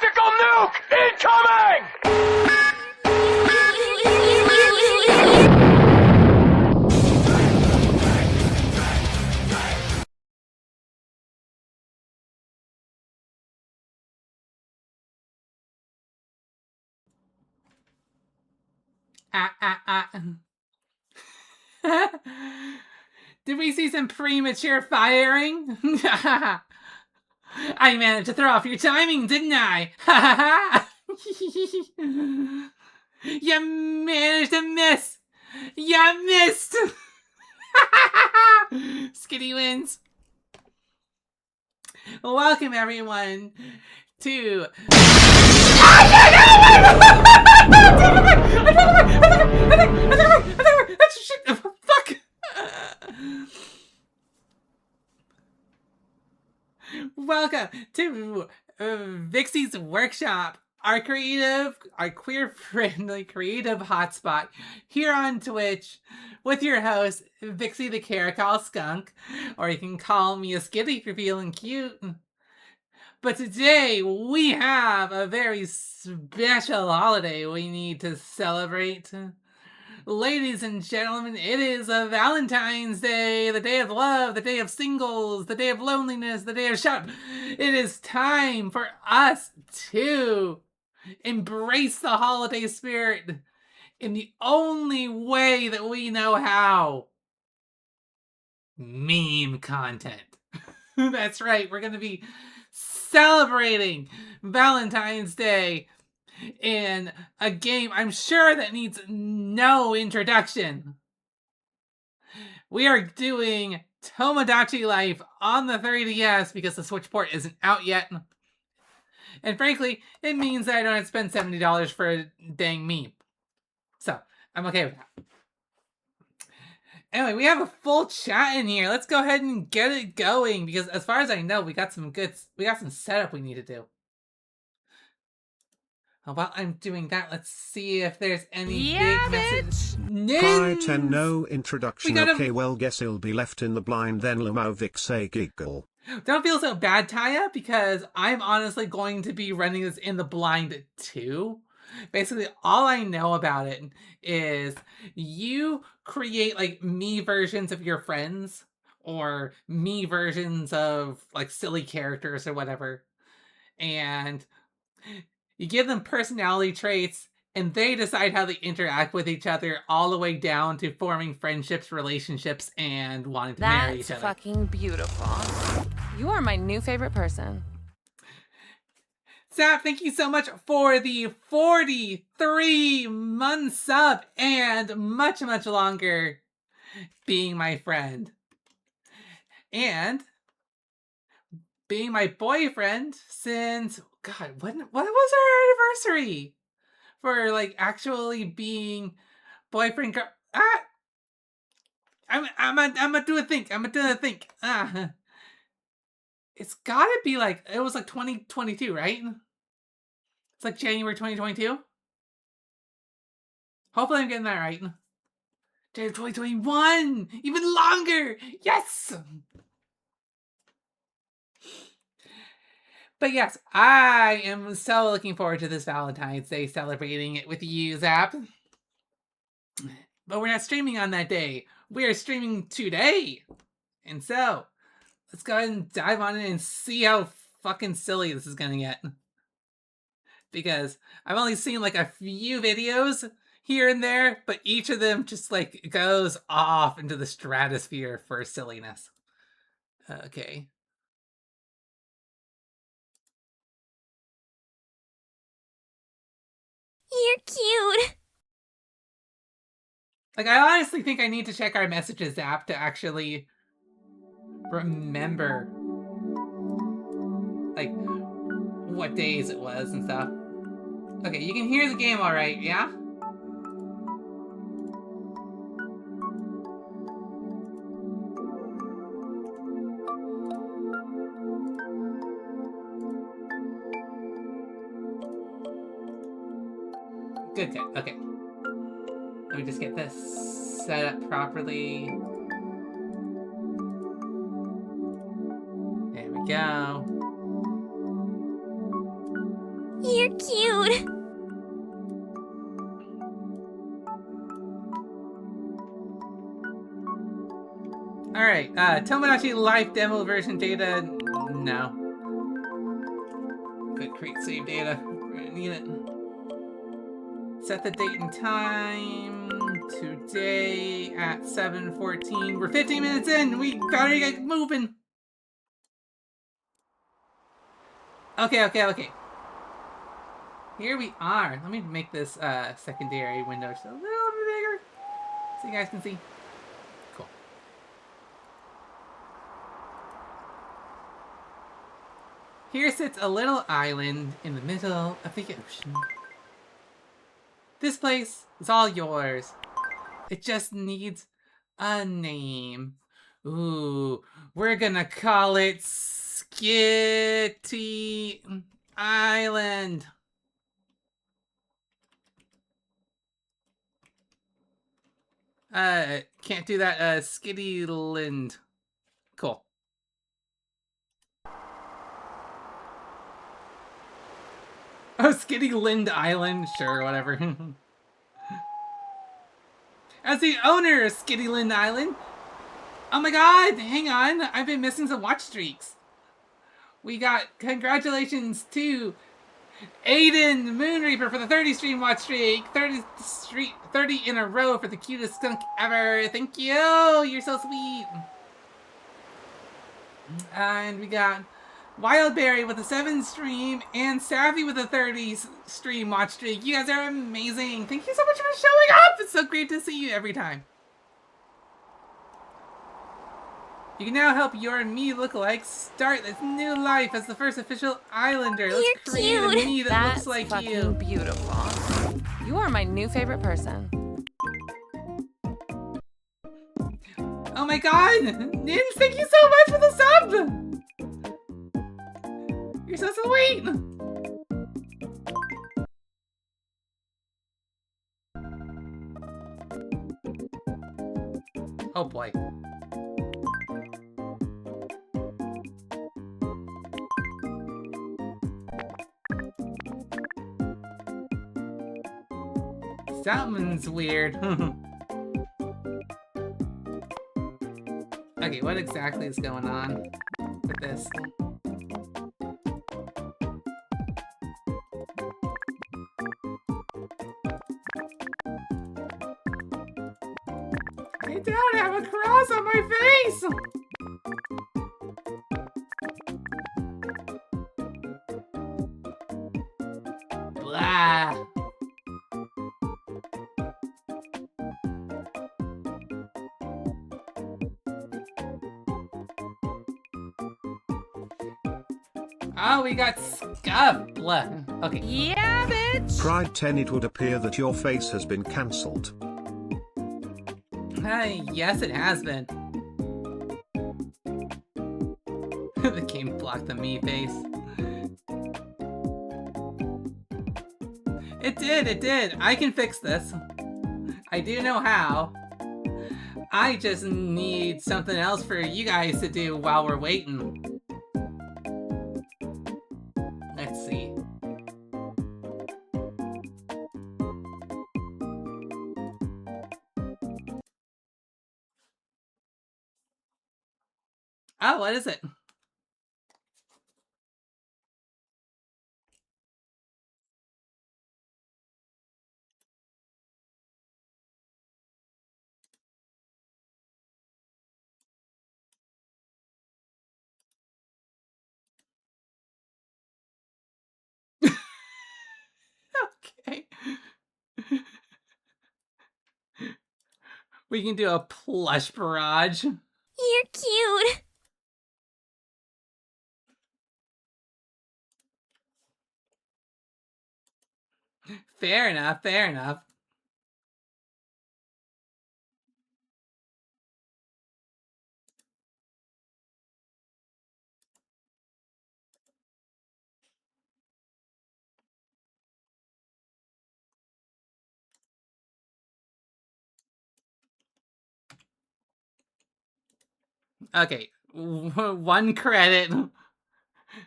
Tactical nuke incoming! Did we see some premature firing? I managed to throw off your timing, didn't I? You managed to miss! You missed! Skitty wins. Welcome everyone to fuck. Welcome to Vixey's workshop, our queer-friendly creative hotspot here on Twitch with your host, Vixey the Caracol Skunk, or you can call me a Skitty if you're feeling cute. But today we have a very special holiday we need to celebrate. Ladies and gentlemen, it is a Valentine's Day, the day of love, the day of singles, the day of loneliness, the day of shop. It is time for us to embrace the holiday spirit in the only way that we know how. Meme content. That's right, we're going to be celebrating Valentine's Day in a game I'm sure that needs no introduction. We are doing Tomodachi Life on the 3DS because the Switch port isn't out yet. And frankly, it means that I don't have to spend $70 for a dang meme. So, I'm okay with that. Anyway, we have a full chat in here. Let's go ahead and get it going because as far as I know, we got some setup we need to do. While I'm doing that, let's see if there's any big message. Hi 10 no introduction. Okay, well guess he'll be left in the blind then Lamau Vixey giggle. Don't feel so bad, Taya, because I'm honestly going to be running this in the blind too. Basically, all I know about it is you create like me versions of your friends or me versions of like silly characters or whatever. And you give them personality traits and they decide how they interact with each other all the way down to forming friendships, relationships, and wanting to marry each other. That's fucking beautiful. You are my new favorite person. Zap, thank you so much for the 43-month sub and much, much longer being my friend. And being my boyfriend since, God, what was our anniversary? For like actually being boyfriend girl. I'm gonna do a think. It's gotta be like, it was like 2022, right? It's like January 2022. Hopefully I'm getting that right. January 2021! Even longer! Yes! But yes, I am so looking forward to this Valentine's Day, celebrating it with you, Zap. But we're not streaming on that day. We are streaming today. And so, let's go ahead and dive on in and see how fucking silly this is gonna get. Because I've only seen like a few videos here and there, but each of them just like goes off into the stratosphere for silliness. Okay. You're cute. Like, I honestly think I need to check our messages app to actually remember, like, what days it was and stuff. Okay, you can hear the game all right, yeah? Good, okay. Let me just get this set up properly. There we go. Alright, Tomodachi Life demo version data, no. Good, create save data. We're gonna need it. Set the date and time. Today at 7:14. We're 15 minutes in. We gotta get moving. Okay. Here we are. Let me make this secondary window just a little bit bigger so you guys can see. Cool. Here sits a little island in the middle of the ocean. This place is all yours. It just needs a name. Ooh, we're gonna call it Skitty Island. Can't do that, Skittyland. Cool. Oh, Skittyland Island? Sure, whatever. As the owner of Skittyland Island... Oh my god, hang on. I've been missing some watch streaks. We got congratulations to Aiden Moonreaper for the 30 stream watch streak. 30 in a row for the cutest skunk ever. Thank you. You're so sweet. And we got Wildberry with a 7 stream and Savvy with a 30 stream watch streak. You guys are amazing. Thank you so much for showing up. It's so great to see you every time. You can now help your me lookalikes start this new life as the first official Islander. Let's create a me that looks like you. That's beautiful. You are my new favorite person. Oh my god! Nins, thank you so much for the sub! You're so sweet! Oh boy. Something's weird. Okay, what exactly is going on with this? I don't have a cross on my face! Blah. Oh, we got scuff. Blah. Okay. Yeah, bitch! Pride 10, it would appear that your face has been cancelled. Yes, it has been. The game blocked the me face. It did. I can fix this. I do know how. I just need something else for you guys to do while we're waiting. Let's see. Oh, what is it? Okay. We can do a plush barrage. You're cute. Fair enough. Okay, 1 credit.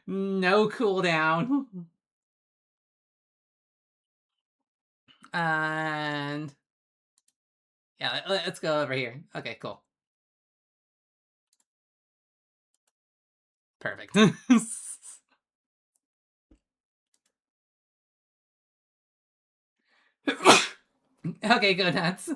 No cooldown. And yeah, let's go over here. Okay, cool. Perfect. Okay, go nuts.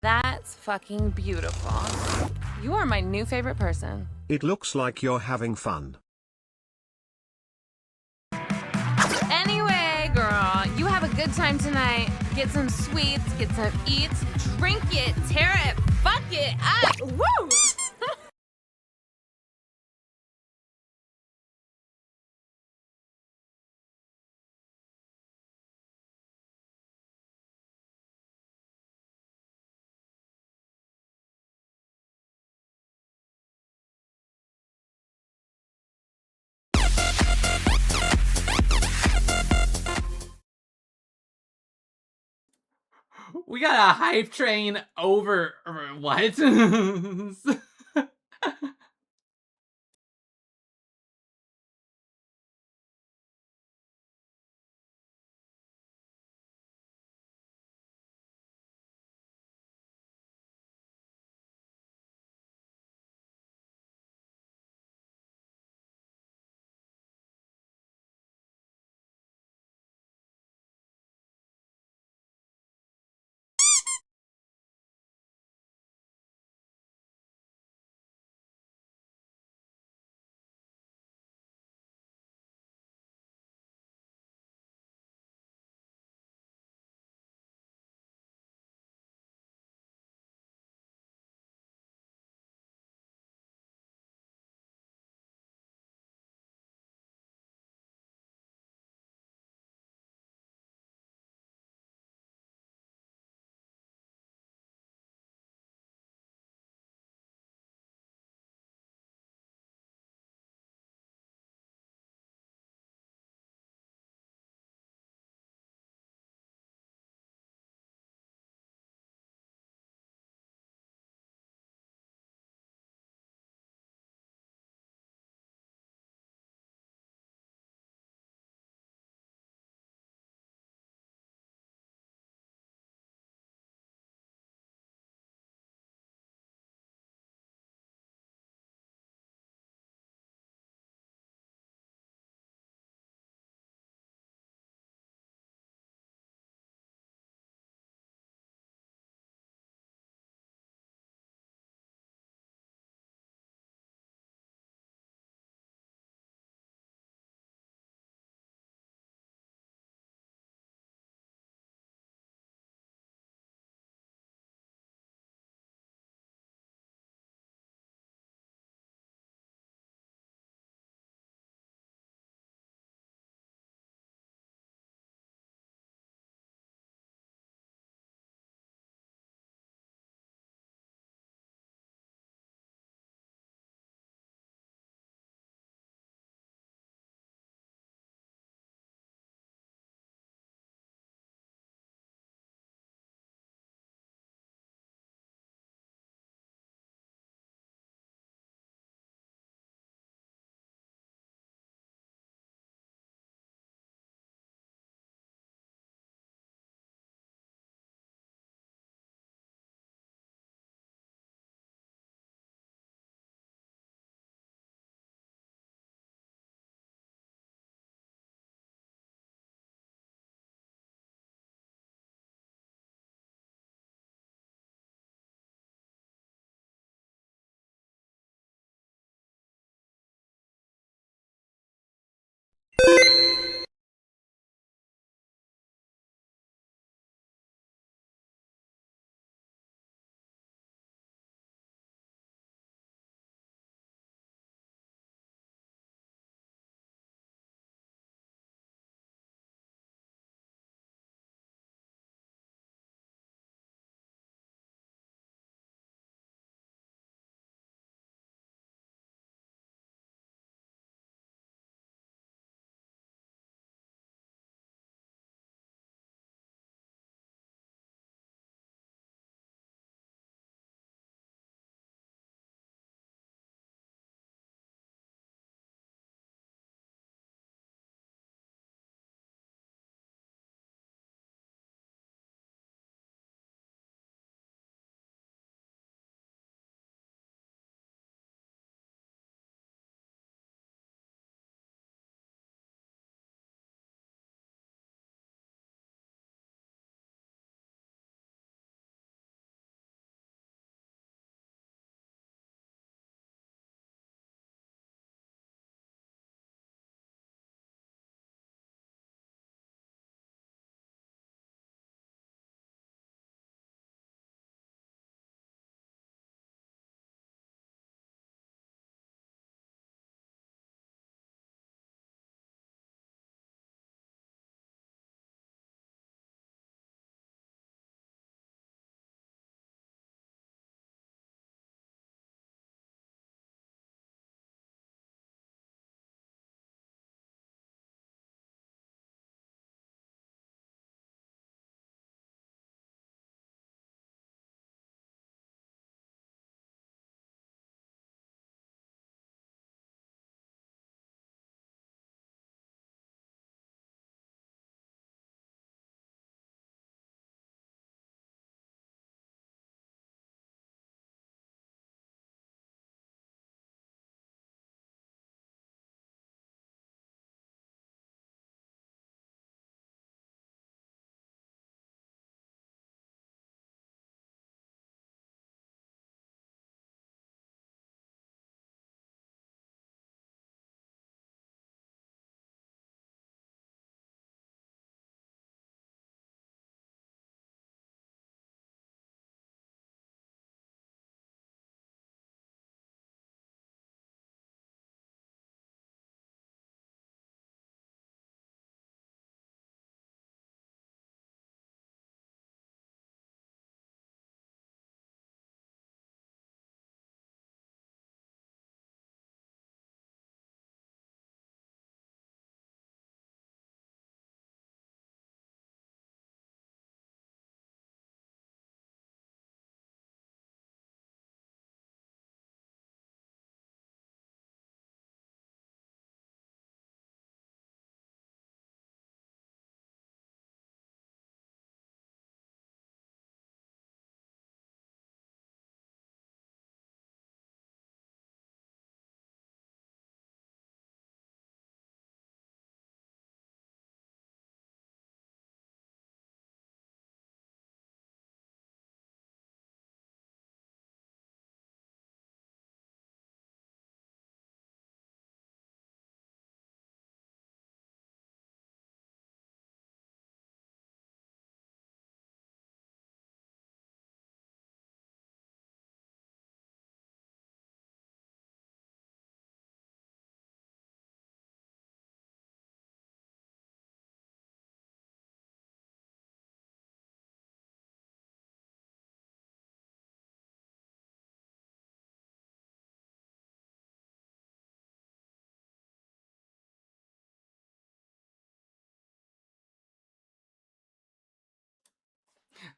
That's fucking beautiful. You are my new favorite person. It looks like you're having fun. Anyway, girl, you have a good time tonight. Get some sweets, get some eats, drink it, tear it, fuck it up. Woo! We got a hype train over what?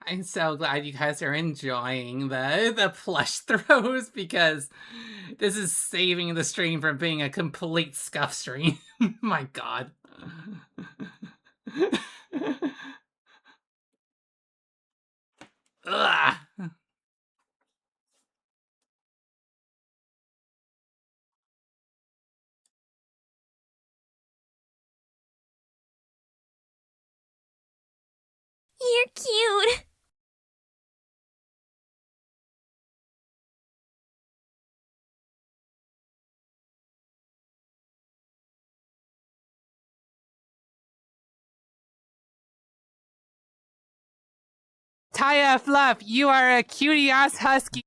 I'm so glad you guys are enjoying the plush throws because this is saving the stream from being a complete scuff stream. My god. Ugh. You're cute. Taya Fluff, you are a cutie ass husky.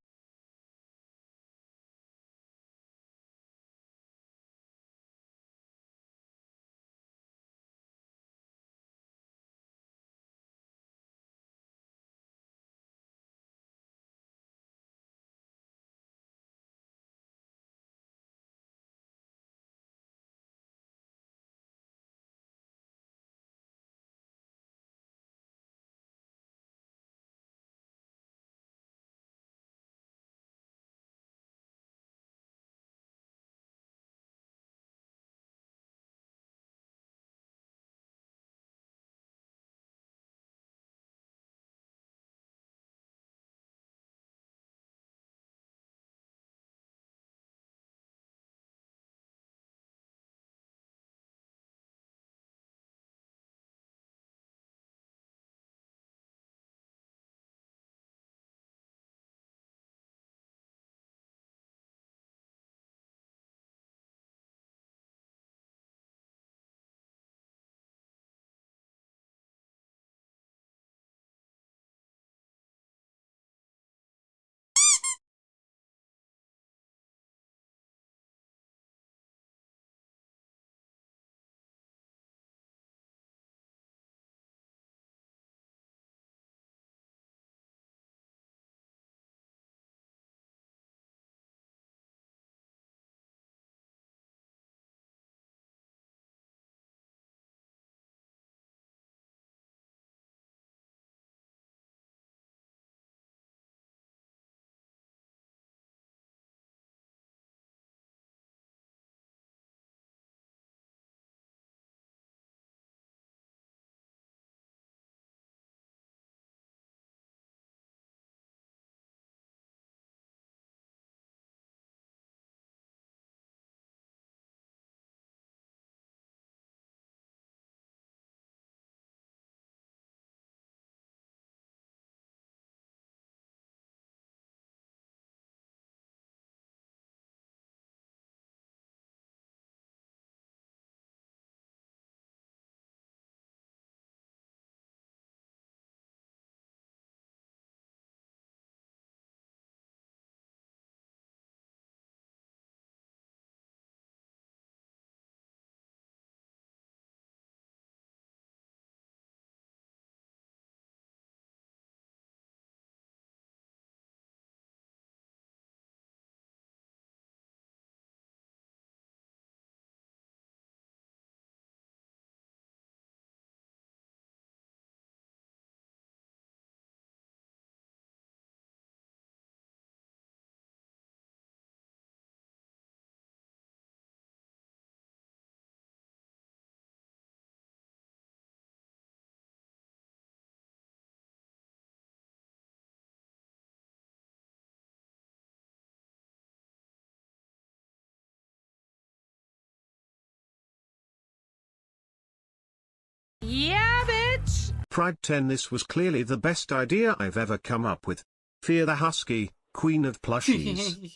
Yeah, bitch! Pride 10, this was clearly the best idea I've ever come up with. Fear the Husky, Queen of Plushies.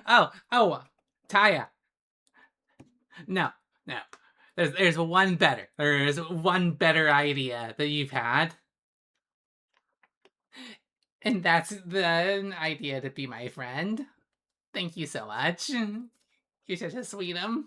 oh, Taya. No, no. There's one better. There's one better idea that you've had. And that's the idea to be my friend. Thank you so much. You're such a sweetum.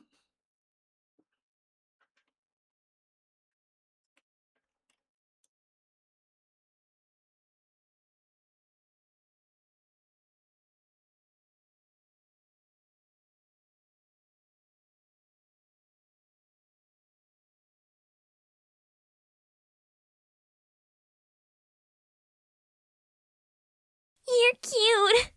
You're cute.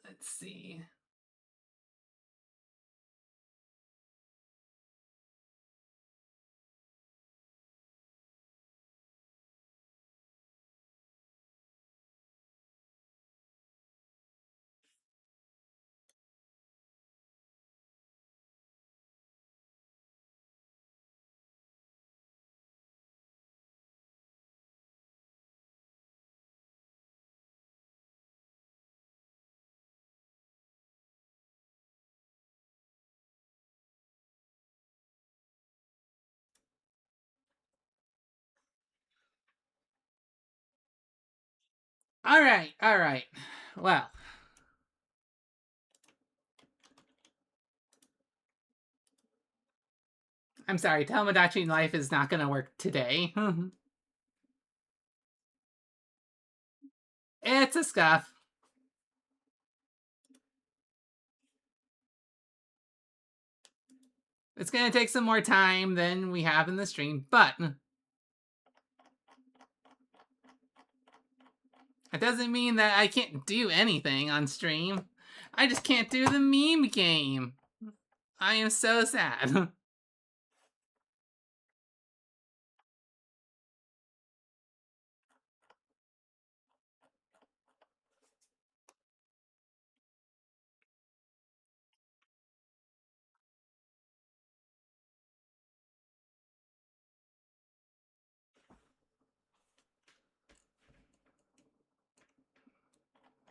Let's see. All right, all right. Well, I'm sorry, Tomodachi Life is not going to work today. It's a scuff. It's going to take some more time than we have in the stream, but it doesn't mean that I can't do anything on stream. I just can't do the meme game. I am so sad.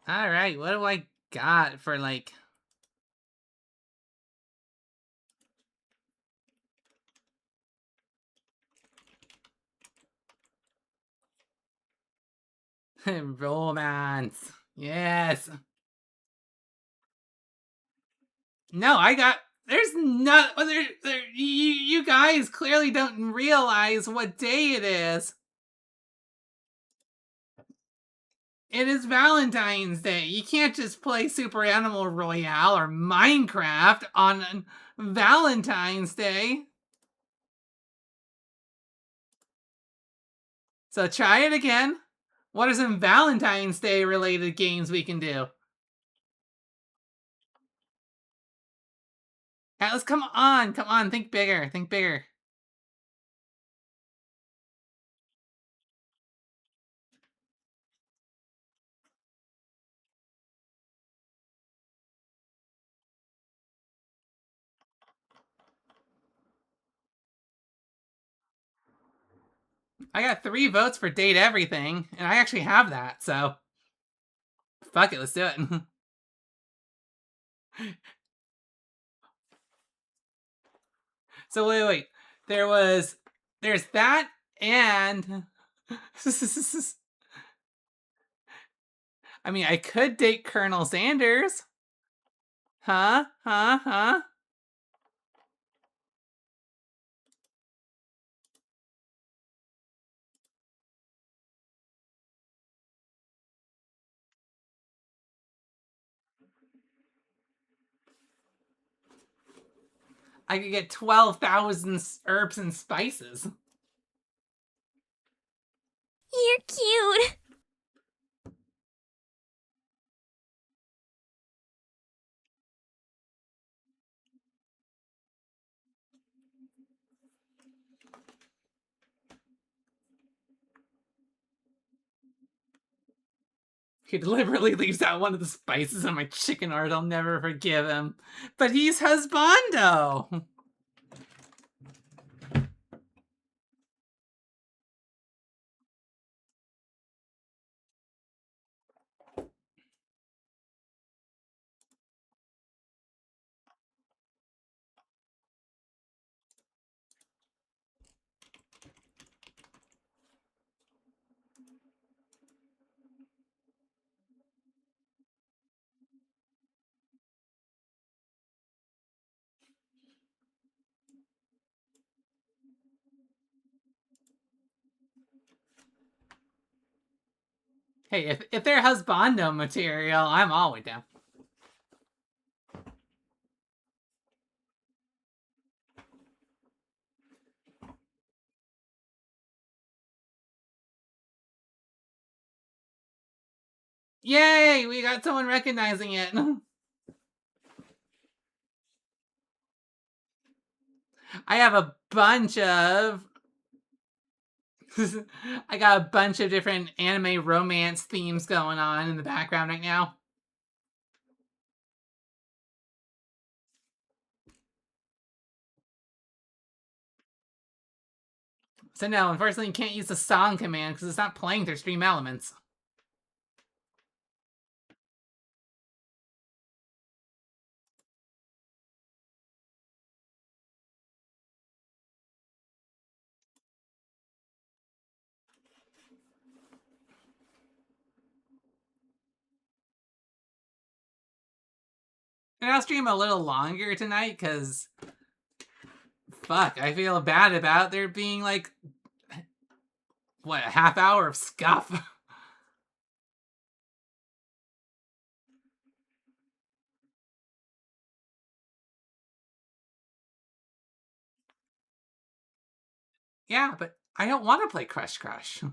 All right, what do I got for like... romance. Yes. No, I got... There's not... You guys clearly don't realize what day it is. It is Valentine's Day. You can't just play Super Animal Royale or Minecraft on Valentine's Day. So try it again. What are some Valentine's Day related games we can do? Atlas, come on, think bigger, think bigger. I got 3 votes for Date Everything, and I actually have that, so fuck it, let's do it. So wait. There's that, and I mean, I could date Colonel Sanders. Huh? I could get 12,000 herbs and spices. You're cute. He deliberately leaves out one of the spices on my chicken art. I'll never forgive him. But he's husbando. Hey, if they're husbando material, I'm all the way down. Yay! We got someone recognizing it. I have a bunch of... I got a bunch of different anime romance themes going on in the background right now. So no, unfortunately you can't use the song command because it's not playing through Stream Elements. And I'll stream a little longer tonight because... Fuck, I feel bad about there being like... What, a half hour of scuff? Yeah, but I don't want to play Crush Crush.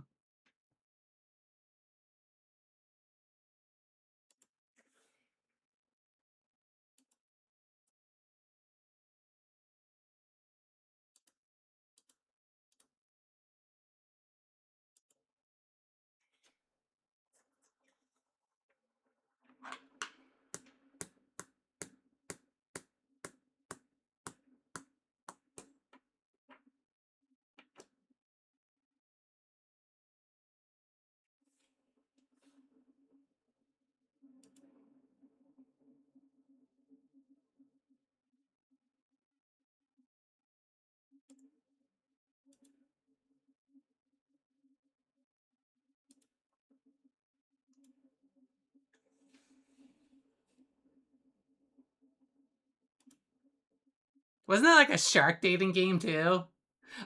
Wasn't that like a shark dating game too?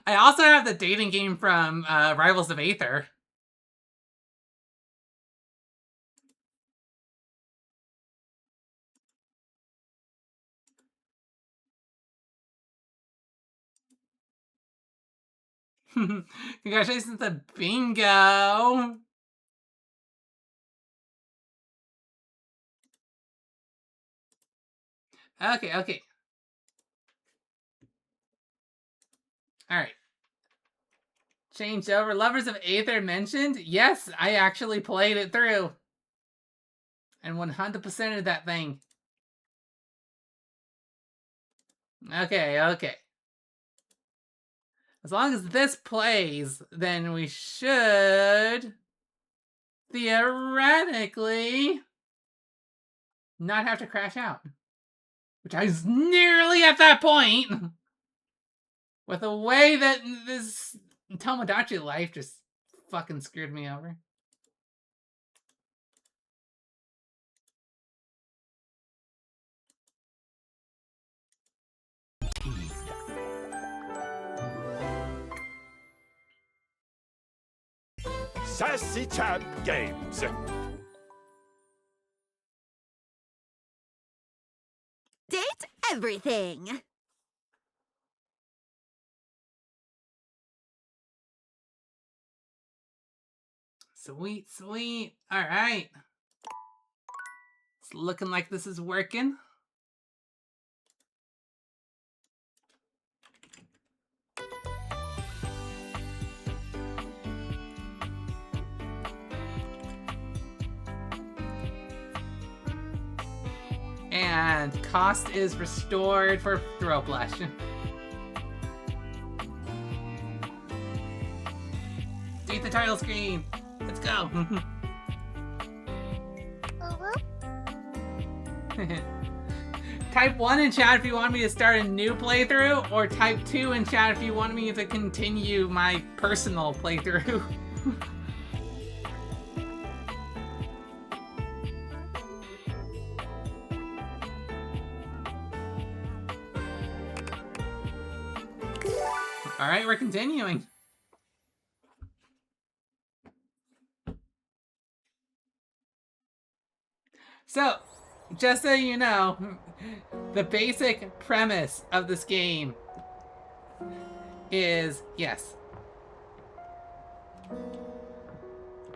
I also have the dating game from Rivals of Aether. Congratulations to Bingo! Okay. Alright. Change over. Lovers of Aether mentioned? Yes, I actually played it through. And 100%ed that thing. Okay. As long as this plays, then we should... theoretically... not have to crash out. Which I was nearly at that point! With the way that this Tomodachi Life just fucking screwed me over. Sassy Champ Games. Date everything. Sweet. Alright. It's looking like this is working. And cost is restored for throw blush. Beat the title screen. Let's go. Type 1 in chat if you want me to start a new playthrough, or type 2 in chat if you want me to continue my personal playthrough. Alright, we're continuing. So, just so you know, the basic premise of this game is, yes,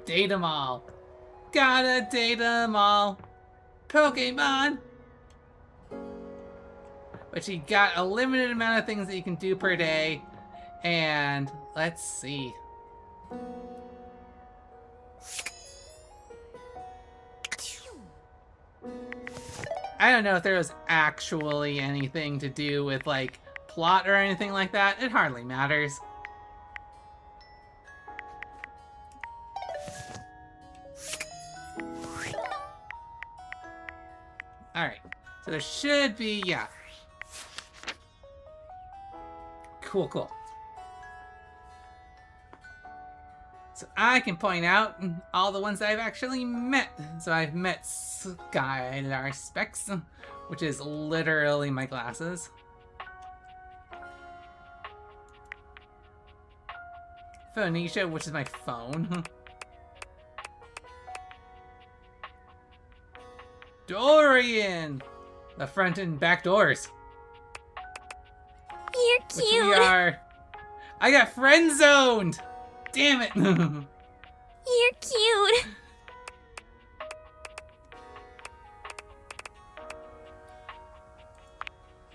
date 'em all. Gotta date 'em all. Pokemon! But you got a limited amount of things that you can do per day. And let's see. I don't know if there was actually anything to do with, like, plot or anything like that. It hardly matters. Alright. So there should be, yeah. Cool, cool. So I can point out all the ones that I've actually met. So I've met Skylar Specs, which is literally my glasses. Phoenicia, which is my phone. Dorian! The front and back doors. You're Which we cute. are... I got friend zoned! Damn it! You're cute.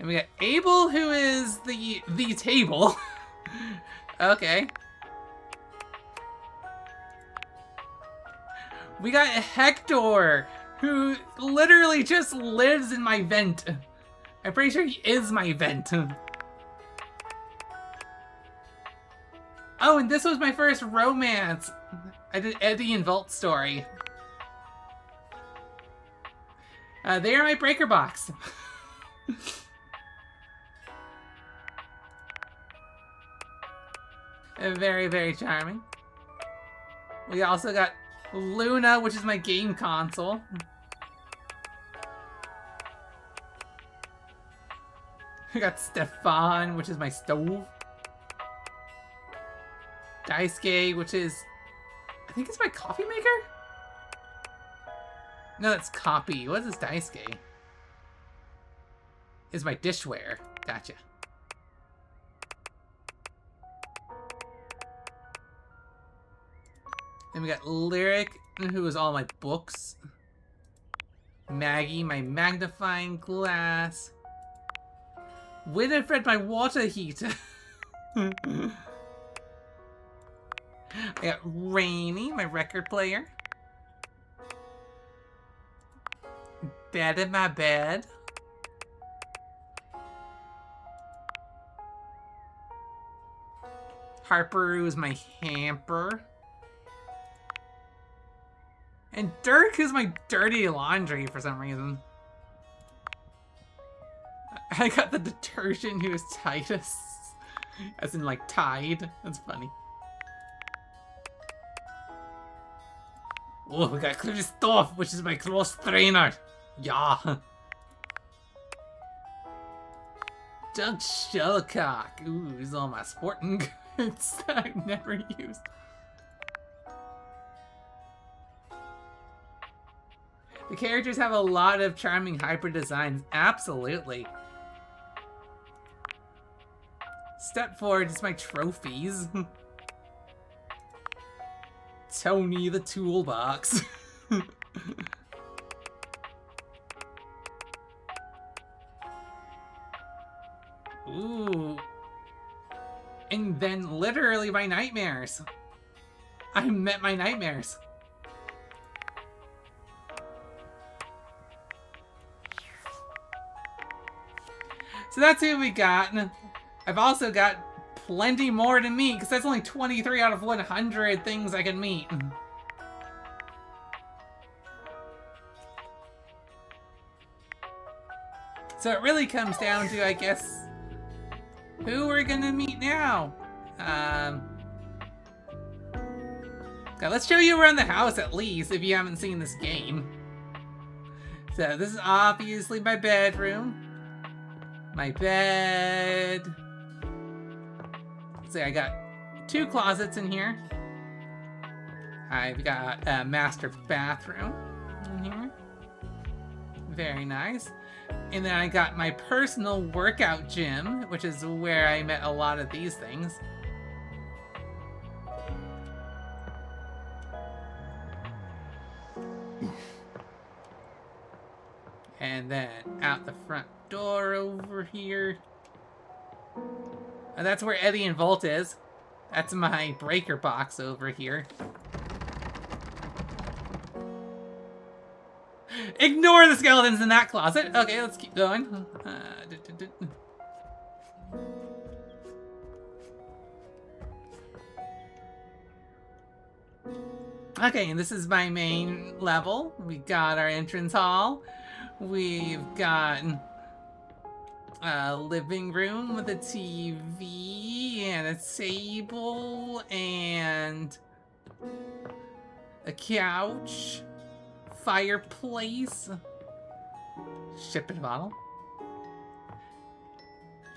And we got Abel, who is the table. Okay. We got Hector, who literally just lives in my vent. I'm pretty sure he is my vent. Oh, and this was my first romance. I did Eddie and Vault story. They are my breaker box. Very, very charming. We also got Luna, which is my game console. We got Stefan, which is my stove. Daisuke, which is... I think it's my coffee maker? No, that's copy. What is Daisuke? Is my dishware. Gotcha. Then we got Lyric, who is all my books. Maggie, my magnifying glass. Winifred, my water heater. I got Rainy, my record player. Bed in my bed. Harper, who's my hamper. And Dirk is my dirty laundry for some reason. I got the detergent who is Titus. As in, like, Tide. That's funny. Oh, we got Christoph, which is my cross trainer. Yeah. Doug Shellcock. Ooh, these are all my sporting goods that I've never used. The characters have a lot of charming hyper designs. Absolutely. Step forward is my trophies. Tony the toolbox. Ooh. And then literally my nightmares. I met my nightmares. So that's who we got. I've also got plenty more to meet, because that's only 23 out of 100 things I can meet. So it really comes down to, I guess, who we're gonna meet now. Okay, let's show you around the house at least, if you haven't seen this game. So this is obviously my bedroom. My bed. So I got 2 closets in here. I've got a master bathroom in here. Very nice. And then I got my personal workout gym, which is where I met a lot of these things. And then out the front door over here. And that's where Eddie and Volt is. That's my breaker box over here. Ignore the skeletons in that closet. Okay, let's keep going. Okay, and this is my main level. We got our entrance hall. We've got a living room with a TV and a table and a couch, fireplace, shipping bottle.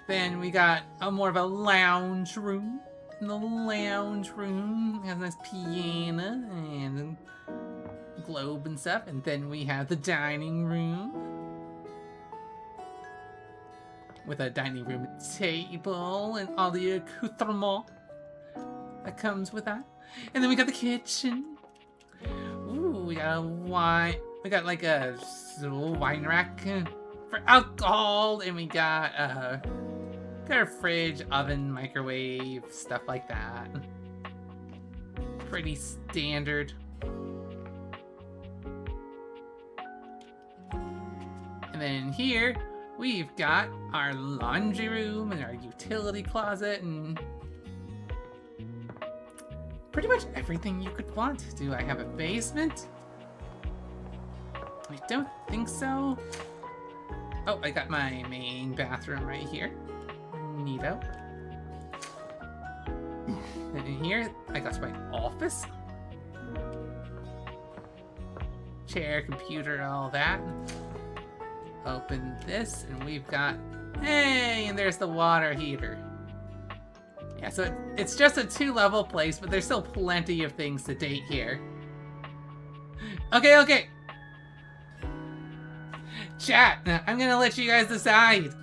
Then we got more of a lounge room. In the lounge room has a nice piano and a globe and stuff. And then we have the dining room with a dining room table and all the accoutrement that comes with that. And then we got the kitchen. Ooh, we got a wine. We got like a wine rack for alcohol, and we got a fridge, oven, microwave, stuff like that. Pretty standard. And then here we've got our laundry room and our utility closet and pretty much everything you could want. Do I have a basement? I don't think so. Oh, I got my main bathroom right here. Neato. And in here, I got my office. Chair, computer, all that. Open this, and we've got... Hey, and there's the water heater. Yeah, so it's just a 2-level place, but there's still plenty of things to date here. Okay. Chat, I'm gonna let you guys decide.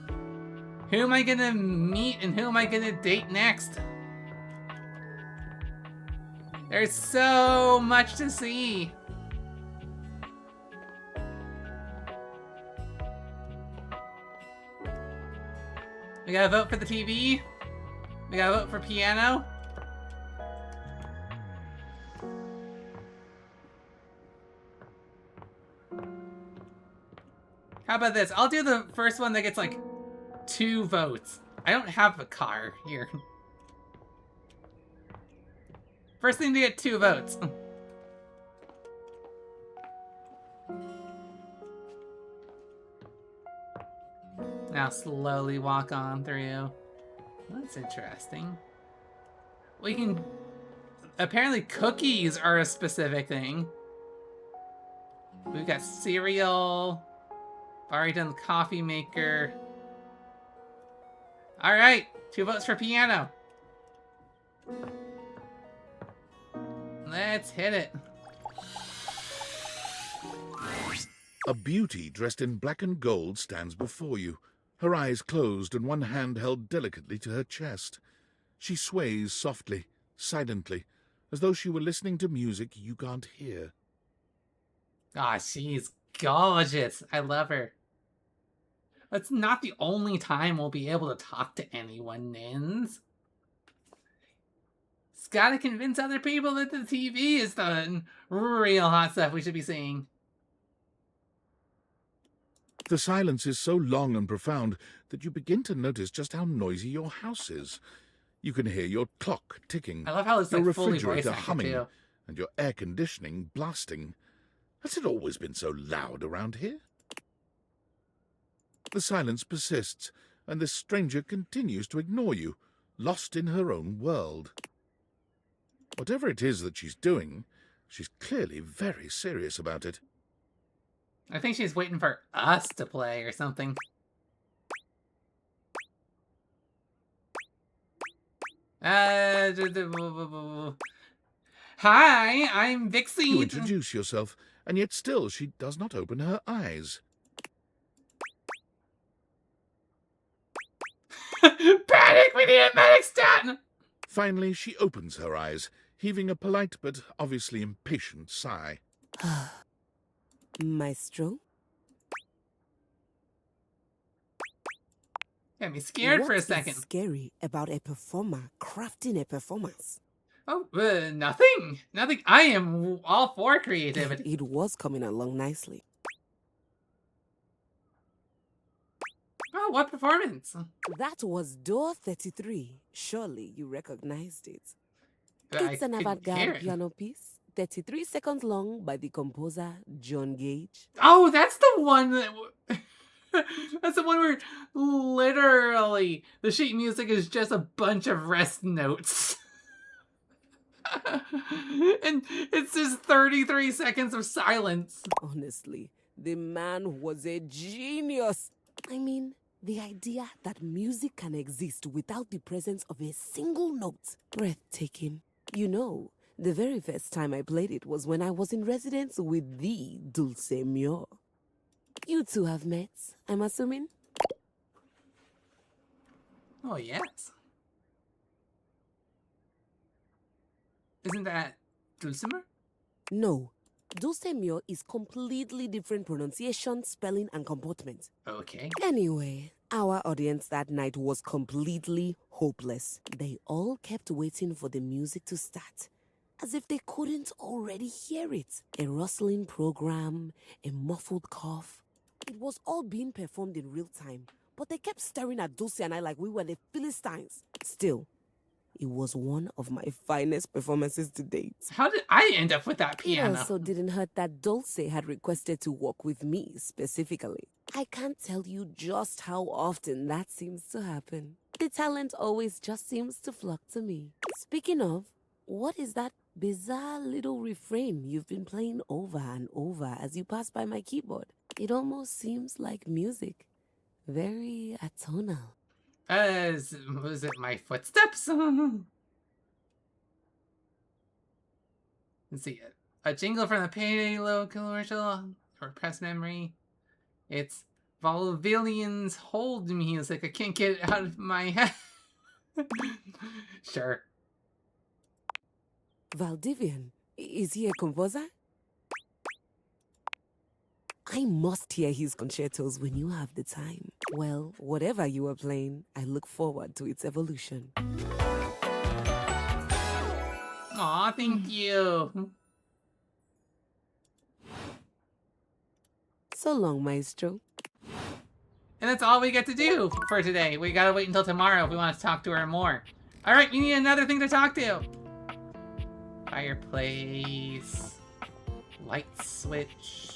Who am I gonna meet and who am I gonna date next? There's so much to see. We gotta vote for the TV. We gotta vote for piano. How about this? I'll do the first one that gets like 2 votes. I don't have a car here. First thing to get 2 votes. Now slowly walk on through. That's interesting. We can... Apparently cookies are a specific thing. We've got cereal. I've already done the coffee maker. Alright, 2 votes for piano. Let's hit it. A beauty dressed in black and gold stands before you, her eyes closed and one hand held delicately to her chest. She sways softly, silently, as though she were listening to music you can't hear. Ah, she's gorgeous. I love her. That's not the only time we'll be able to talk to anyone, Nins. It's gotta convince other people that the TV is the real hot stuff we should be seeing. The silence is so long and profound that you begin to notice just how noisy your house is. You can hear your clock ticking, I love how it's your like fully voice refrigerator acted humming, too. and your air conditioning blasting. Has it always been so loud around here? The silence persists, and this stranger continues to ignore you, lost in her own world. Whatever it is that she's doing, she's clearly very serious about it. I think she's waiting for us to play or something. Hi, I'm Vixey. You introduce yourself, and yet still she does not open her eyes. Panic! We need a medic stat! Finally, she opens her eyes, heaving a polite but obviously impatient sigh. Maestro? Got me scared for a What second. is scary about a performer crafting a performance? Oh, nothing. Nothing. I am all for creativity. It was coming along nicely. Oh, what performance? That was Door 33. Surely you recognized it. I It's an couldn't hear avant-garde it. piano piece, 33 seconds long, by the composer John Gage. Oh, that's the one that... That's the one where literally the sheet music is just a bunch of rest notes. And it's just 33 seconds of silence. Honestly, the man was a genius. I mean, the idea that music can exist without the presence of a single note. Breathtaking. You know, the very first time I played it was when I was in residence with the Dulce Mio. You two have met, I'm assuming? Oh, yes. Isn't that Dulcimer? No. Dulce Mio is completely different pronunciation, spelling, and comportment. Okay. Anyway, our audience that night was completely hopeless. They all kept waiting for the music to start, as if they couldn't already hear it. A rustling program, a muffled cough. It was all being performed in real time, but they kept staring at Dulce and I like we were the Philistines. Still, it was one of my finest performances to date. How did I end up with that It piano? also didn't hurt that Dulce had requested to work with me specifically. I can't tell you just how often that seems to happen. The talent always just seems to flock to me. Speaking of, what is that bizarre little refrain you've been playing over and over as you pass by my keyboard? It almost seems like music. Very atonal. Was it my footsteps? Let's see. A jingle from the Payday Low commercial or press memory. It's Valentines hold music. I can't get it out of my head. Sure. Valdivian, is he a composer? I must hear his concertos when you have the time. Well, whatever you are playing, I look forward to its evolution. Aw, thank you. So long, Maestro. And that's all we get to do for today. We gotta wait until tomorrow if we want to talk to her more. Alright, we need another thing to talk to. Fireplace. Light switch.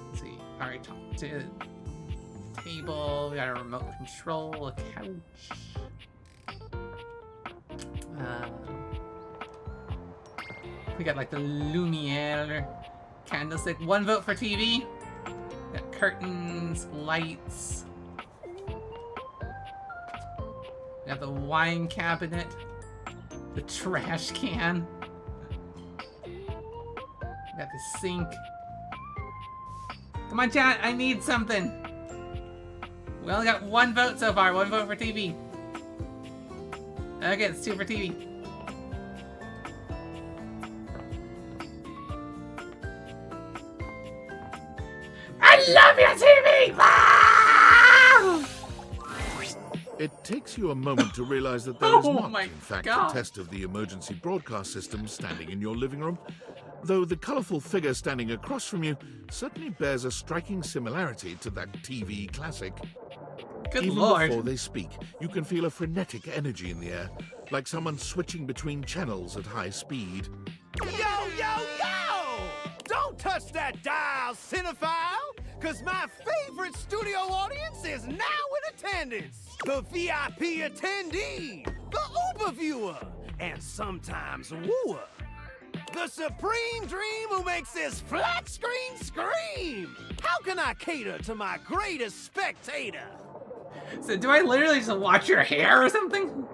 Let's see. Alright, talk to the table. We got a remote control, a couch. We got like the Lumiere candlestick. 1 vote for TV. Got curtains, lights. We got the wine cabinet. The trash can. We got the sink. Come on, chat. I need something. We only got 1 vote so far. 1 vote for TV. Okay, it's 2 for TV. I love your TV! Ah! It takes you a moment to realize that there is Oh not, my in fact, God. a test of the emergency broadcast system standing in your living room, though the colourful figure standing across from you certainly bears a striking similarity to that TV classic. Good Even lord. before they speak, you can feel a frenetic energy in the air, like someone switching between channels at high speed. Yo, yo, yo! Don't touch that dial, cinephile, because my favorite studio audience is now in attendance. The VIP attendee, the Uber viewer, and sometimes wooer. The supreme dream who makes this flat screen scream. How can I cater to my greatest spectator? So do I literally just watch your hair or something?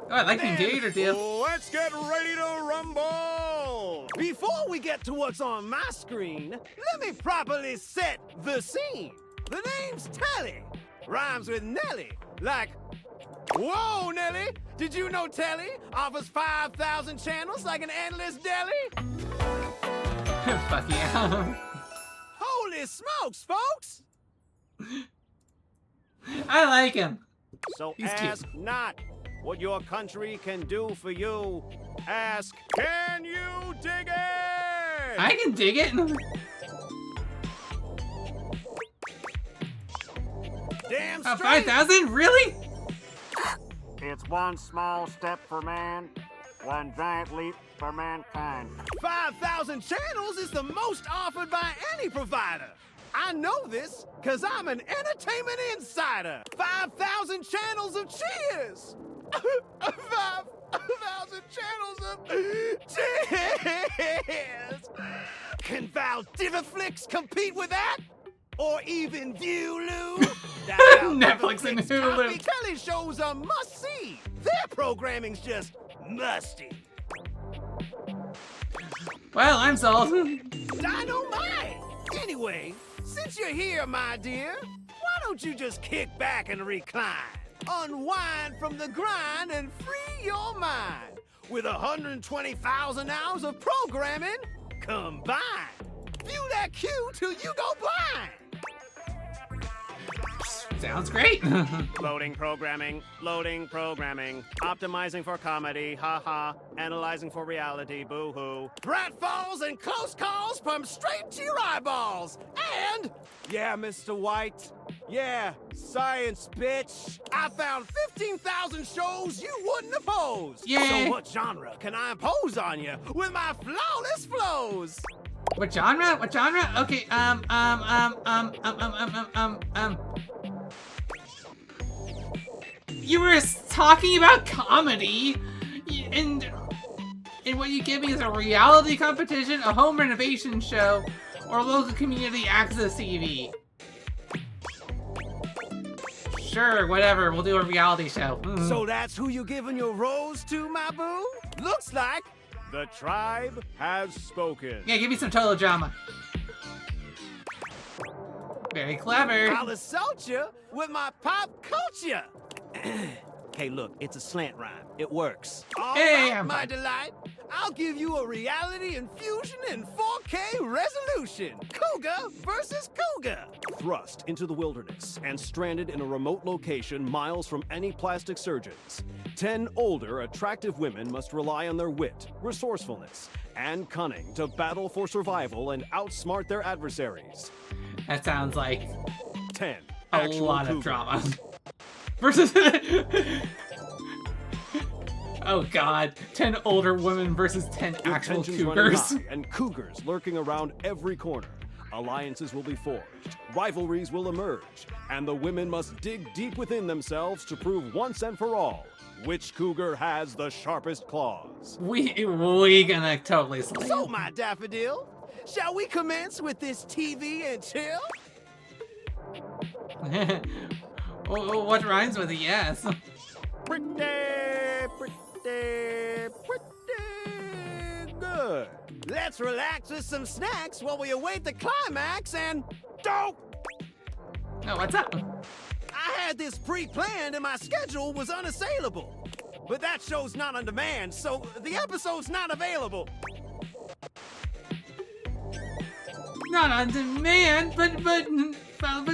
Oh, I like the gator deal. Let's get ready to rumble! Before we get to what's on my screen, let me properly set the scene. The name's Telly. Rhymes with Nelly. Like, whoa, Nelly! Did you know Telly offers 5,000 channels like an endless deli? Fuck yeah. Holy smokes, folks! I like him. So He's ask cute. not what your country can do for you. Ask, can you dig it? I can dig it. Damn Oh, straight. 5,000? Really? It's one small step for man, one giant leap for mankind. 5,000 channels is the most offered by any provider. I know this because I'm an entertainment insider. 5,000 channels of cheers. 5,000 channels of cheers. Can Valdiviflix compete with that? Or even Viewloo? Netflix and Hulu. Copy Telly shows are must-see. Their programming's just musty. Well, I'm sold. Dynamite! Anyway, since you're here, my dear, why don't you just kick back and recline? Unwind from the grind and free your mind with 120,000 hours of programming combined. View that queue till you go blind. Sounds great. Loading programming, optimizing for comedy, haha, analyzing for reality, boo-hoo. Pratfalls and close calls from straight to your eyeballs. And, yeah, Mr. White, yeah, science, bitch. I found 15,000 shows you wouldn't oppose. Yay. So what genre can I impose on you with my flawless flows? What genre? What genre? Okay, You were talking about comedy, and what you give me is a reality competition, a home renovation show, or local community access TV. Sure, whatever, we'll do a reality show. So that's who you giving your rose to, my boo? Looks like the tribe has spoken. Yeah, give me some total drama. Very clever. I'll assault you with my pop culture. Hey, look, it's a slant rhyme. It works. All Hey, right, I'm my fine. delight. I'll give you a reality infusion in 4K resolution. Cougar versus cougar. Thrust into the wilderness and stranded in a remote location miles from any plastic surgeons. 10 older, attractive women must rely on their wit, resourcefulness, and cunning to battle for survival and outsmart their adversaries. That sounds like 10 a actual lot of cougars. drama. Versus... Oh god, 10 older women versus 10 With actual tensions running cougars. high and cougars lurking around every corner. Alliances will be forged, rivalries will emerge, and the women must dig deep within themselves to prove once and for all which cougar has the sharpest claws. We gonna totally slay. So, my daffodil, shall we commence with this TV and chill? What rhymes with it? Yes. Pretty good. Let's relax with some snacks while we await the climax and... Don't! Oh, what's up? I had this pre-planned and my schedule was unassailable. But that show's not on demand, so the episode's not available. Not on demand, but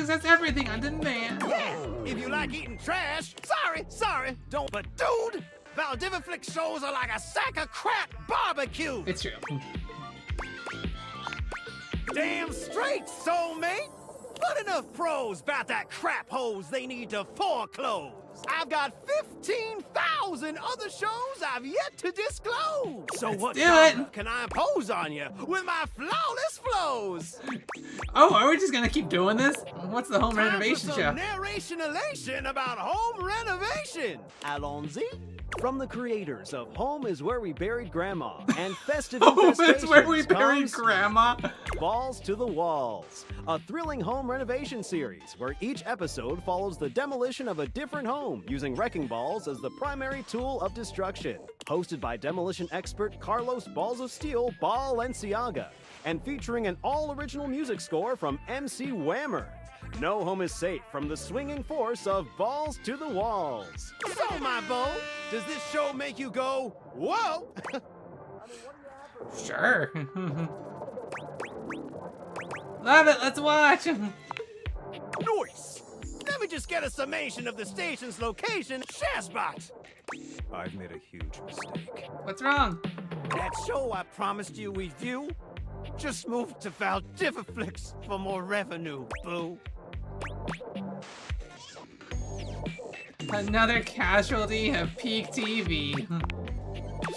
that's everything on demand. Yeah, if you like eating trash, sorry, don't. But dude, Valdiviflix shows are like a sack of crap barbecue. It's true. Damn straight, soulmate. Put enough pros about that crap hose they need to foreclose. I've got 15,000 other shows I've yet to disclose. So what do genre it. can I impose on you with my flawless flows? Oh, are we just gonna keep doing this? What's the home Time renovation for show? some narration elation about home renovation. Allons-y. From the creators of Home is Where We Buried Grandma and Festive Oh, that's where we Infestations buried comes Grandma. Balls to the Walls, a thrilling home renovation series where each episode follows the demolition of a different home using wrecking balls as the primary tool of destruction. Hosted by demolition expert Carlos Balls of Steel Balenciaga and featuring an all-original music score from MC Whammer. No home is safe from the swinging force of Balls to the Walls. So, my beau, does this show make you go, whoa? Sure. Love it. Let's watch. Nice. Let me just get a summation of the station's location, Shazbot. I've made a huge mistake. What's wrong? That show I promised you we'd view just moved to Valdiviflix for more revenue, boo. Another casualty of peak TV.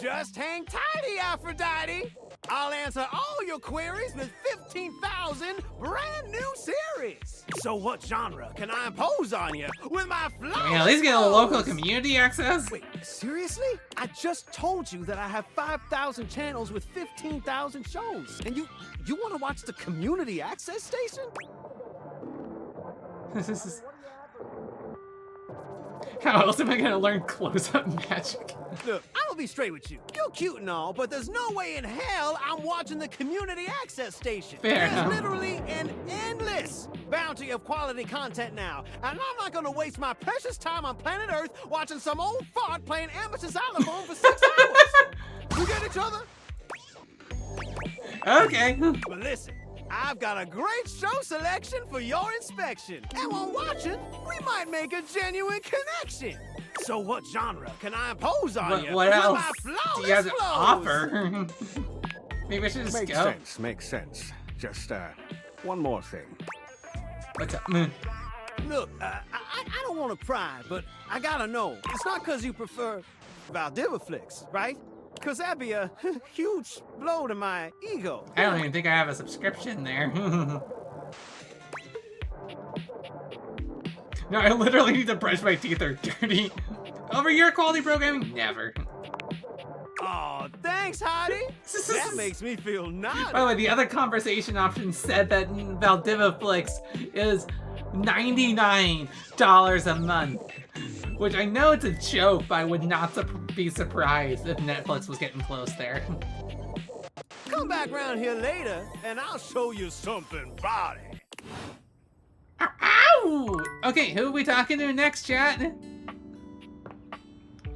Just hang tighty, Aphrodite. I'll answer all your queries with 15,000 brand new series. So what genre can I impose on you with my flawless I mean, at least get a local flows? community access. Wait, seriously? I just told you that I have 5,000 channels with 15,000 shows. And you want to watch the community access station? How else am I gonna learn close-up magic? Look, I'll be straight with you. You're cute and all, but there's no way in hell I'm watching the community access station. Fair There's enough. literally an endless bounty of quality content now, and I'm not gonna waste my precious time on planet Earth watching some old fart playing amateur xylophone for 6 hours. You get each other? Okay. But listen, I've got a great show selection for your inspection. And while watching, we might make a genuine connection. So what genre can I impose on you? What with else my do you flawless have to flows? offer? Maybe I should just go. Makes sense. Just, one more thing. What's up? Look, I don't want to pry, but I gotta know. It's not because you prefer Valdiviflix, right? Because that'd be a huge blow to my ego. I don't even think I have a subscription there. No, I literally need to brush my teeth. They're dirty. Over your quality programming? Never. Oh, thanks, Heidi. That makes me feel naughty. By the way, the other conversation option said that Valdiviflix is $99 a month. Which I know it's a joke, but I would not be surprised if Netflix was getting close there. Come back round here later, and I'll show you something body. Ow! Ow! Okay, who are we talking to next, chat?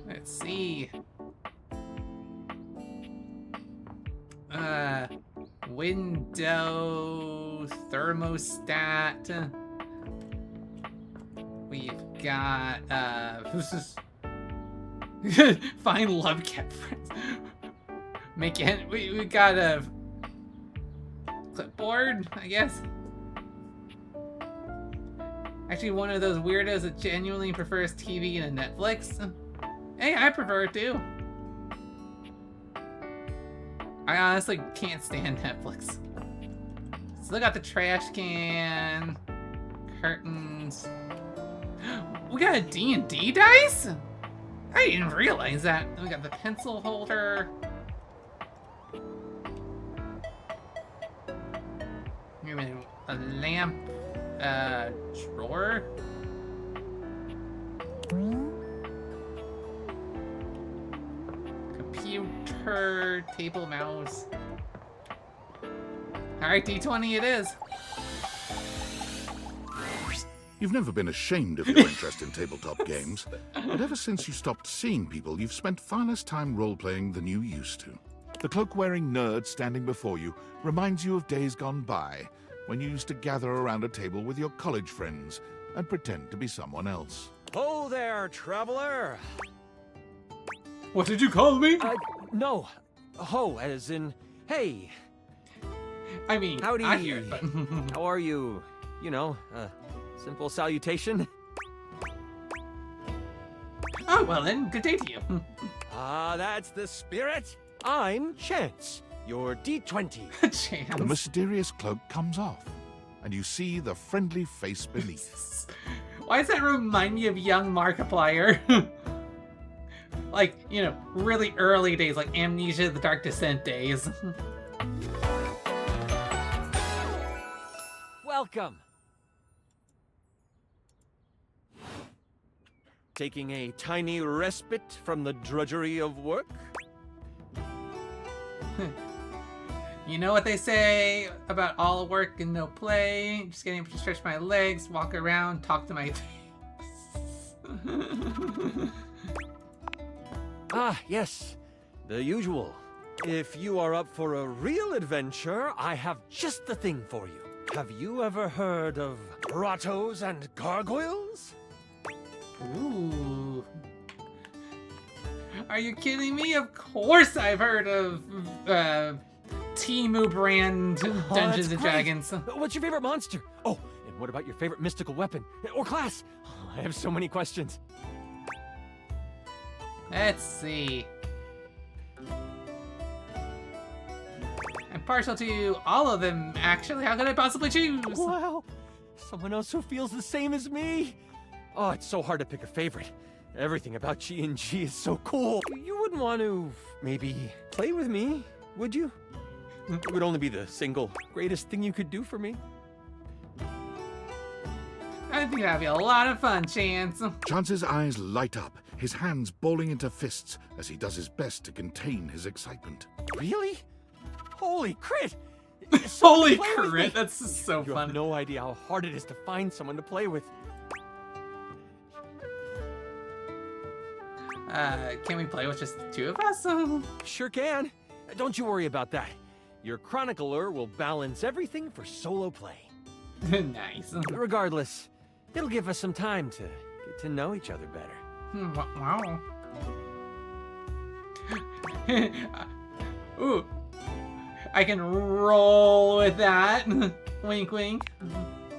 Let's see. Window thermostat. We've got, find love kept friends. We got a clipboard, I guess. Actually, one of those weirdos that genuinely prefers TV and Netflix. Hey, I prefer it too. I honestly can't stand Netflix. Still got the trash can, curtains. We got a D&D dice? I didn't realize that. We got the pencil holder. A lamp, drawer. Computer, table, mouse. Alright, D20 it is. You've never been ashamed of your interest in tabletop games, but ever since you stopped seeing people, you've spent far less time role-playing than you used to. The cloak-wearing nerd standing before you reminds you of days gone by, when you used to gather around a table with your college friends and pretend to be someone else. Ho there, traveler! What did you call me? No. Ho, as in, hey. I mean, Howdy. I hear it, but... How are you? You know, simple salutation. Oh, well then, good day to you. Ah, that's the spirit. I'm Chance, your D20. Chance. The mysterious cloak comes off, and you see the friendly face beneath. Why does that remind me of young Markiplier? Like, you know, really early days, like Amnesia, The Dark Descent days. Welcome. Taking a tiny respite from the drudgery of work? You know what they say about all work and no play? Just getting to stretch my legs, walk around, talk to my things. Ah, yes. The usual. If you are up for a real adventure, I have just the thing for you. Have you ever heard of grottos and gargoyles? Ooh. Are you kidding me? Of course I've heard of Temu brand Dungeons and great. Dragons. What's your favorite monster? Oh, and what about your favorite mystical weapon? Or class? Oh, I have so many questions. Let's see. I'm partial to all of them, actually. How could I possibly choose? Wow, someone else who feels the same as me. Oh, it's so hard to pick a favorite. Everything about G&G is so cool. You wouldn't want to, maybe, play with me, would you? It would only be the single greatest thing you could do for me. I think that'd be a lot of fun, Chance. Chance's eyes light up, his hands balling into fists as he does his best to contain his excitement. Really? Holy crit! So Holy play with me. crit, that's so You fun. have no idea how hard it is to find someone to play with. Can we play with just the two of us? Sure can. Don't you worry about that. Your chronicler will balance everything for solo play. Nice. Regardless, it'll give us some time to get to know each other better. Wow. Ooh. I can roll with that. Wink, wink.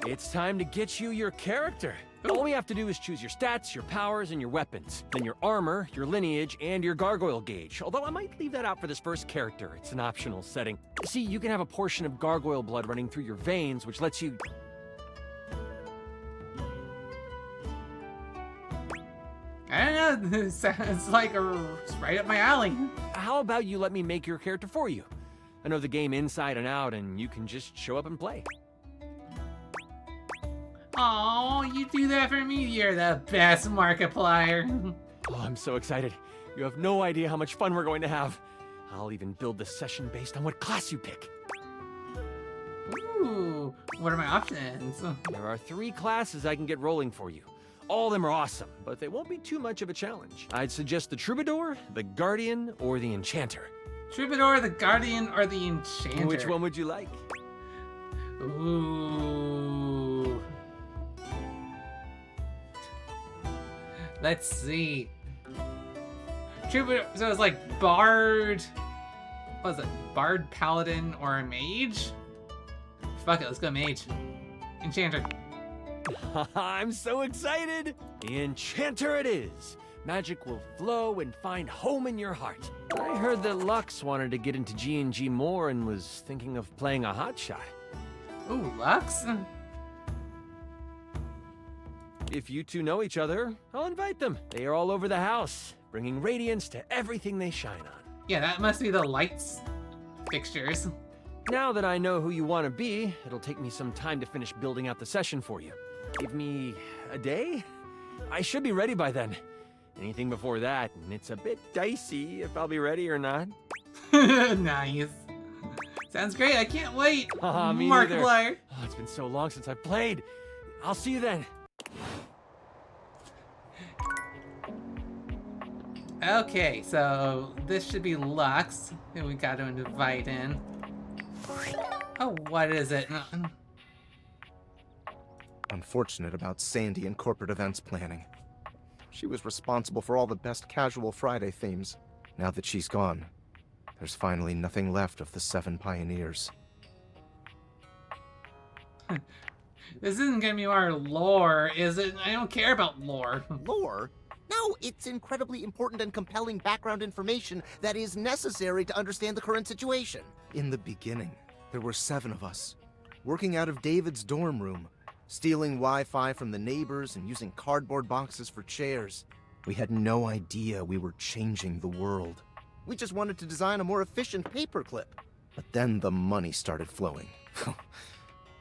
It's time to get you your character. All we have to do is choose your stats, your powers, and your weapons. Then your armor, your lineage, and your gargoyle gauge. Although I might leave that out for this first character. It's an optional setting. See, you can have a portion of gargoyle blood running through your veins, which lets you... I don't know. This sounds like it's right up my alley. How about you let me make your character for you? I know the game inside and out, and you can just show up and play. Oh, you do that for me? You're the best Markiplier. Oh, I'm so excited. You have no idea how much fun we're going to have. I'll even build the session based on what class you pick. Ooh, what are my options? There are 3 classes I can get rolling for you. All of them are awesome, but they won't be too much of a challenge. I'd suggest the Troubadour, the Guardian, or the Enchanter. Troubadour, the Guardian, or the Enchanter? Which one would you like? Ooh. Let's see. Troubadour, so it's like Bard. What was it? Bard, Paladin, or a Mage? Fuck it, let's go Mage. Enchanter. I'm so excited! The Enchanter it is! Magic will flow and find home in your heart. I heard that Lux wanted to get into G&G more and was thinking of playing a hotshot. Ooh, Lux? If you two know each other, I'll invite them. They are all over the house, bringing radiance to everything they shine on. Yeah, that must be the lights fixtures. Now that I know who you want to be, it'll take me some time to finish building out the session for you. Give me a day? I should be ready by then. Anything before that, and it's a bit dicey if I'll be ready or not. Nice. Sounds great, I can't wait. Me neither. Markiplier. Oh, it's been so long since I've played. I'll see you then. Okay, so this should be Lux, who we got to invite in. Oh, what is it? Unfortunate about Sandy and corporate events planning. She was responsible for all the best casual Friday themes. Now that she's gone, there's finally nothing left of the 7 pioneers. This isn't gonna be more lore, is it? I don't care about lore. Lore? No, it's incredibly important and compelling background information that is necessary to understand the current situation. In the beginning, there were 7 of us, working out of David's dorm room, stealing Wi-Fi from the neighbors and using cardboard boxes for chairs. We had no idea we were changing the world. We just wanted to design a more efficient paperclip. But then the money started flowing.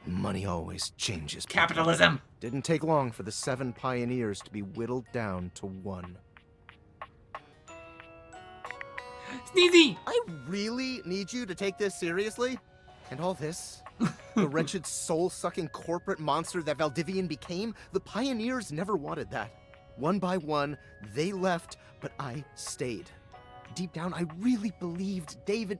Money always changes people. Capitalism! Didn't take long for the 7 pioneers to be whittled down to 1. Sneezy! I really need you to take this seriously? And all this? The wretched soul-sucking corporate monster that Valdivian became? The pioneers never wanted that. One by one, they left, but I stayed. Deep down, I really believed David,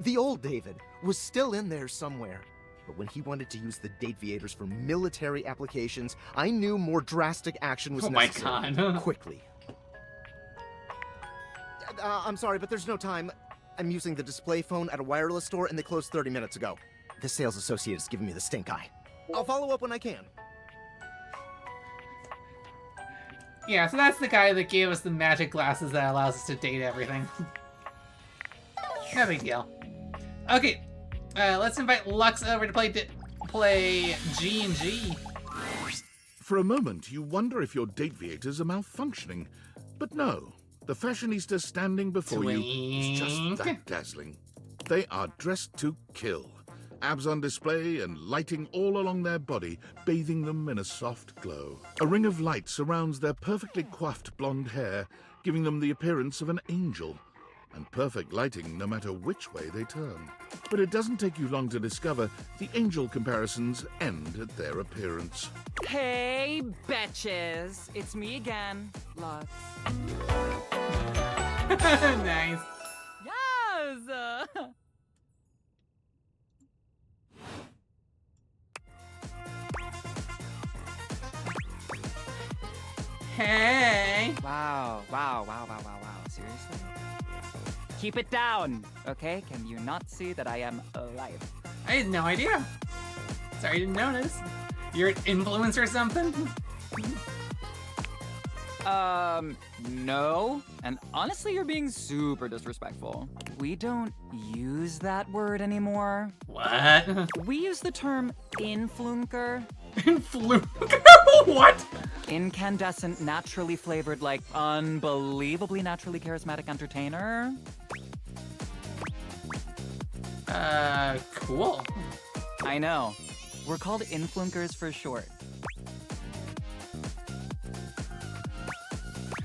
the old David, was still in there somewhere. But when he wanted to use the Dateviators for military applications, I knew more drastic action was necessary. Oh my god. Quickly. I'm sorry, but there's no time. I'm using the display phone at a wireless store and they closed 30 minutes ago. The sales associate is giving me the stink eye. I'll follow up when I can. Yeah, so that's the guy that gave us the magic glasses that allows us to date everything. No big deal. Okay, let's invite Lux over to play G&G. For a moment, you wonder if your Dateviators are malfunctioning. But no, the fashionista standing before you is just that dazzling. They are dressed to kill. Abs on display and lighting all along their body, bathing them in a soft glow. A ring of light surrounds their perfectly coiffed blonde hair, giving them the appearance of an angel. And perfect lighting no matter which way they turn. But it doesn't take you long to discover the angel comparisons end at their appearance. Hey, betches! It's me again, Lux. Nice. Yes! Hey! Wow. Seriously? Keep it down, okay? Can you not see that I am alive? I had no idea. Sorry, I didn't notice. You're an influencer or something? No. And honestly, you're being super disrespectful. We don't use that word anymore. What? We use the term influnker. Influnker? What? Incandescent, naturally flavored, like unbelievably naturally charismatic entertainer. Cool. I know. We're called influnkers for short.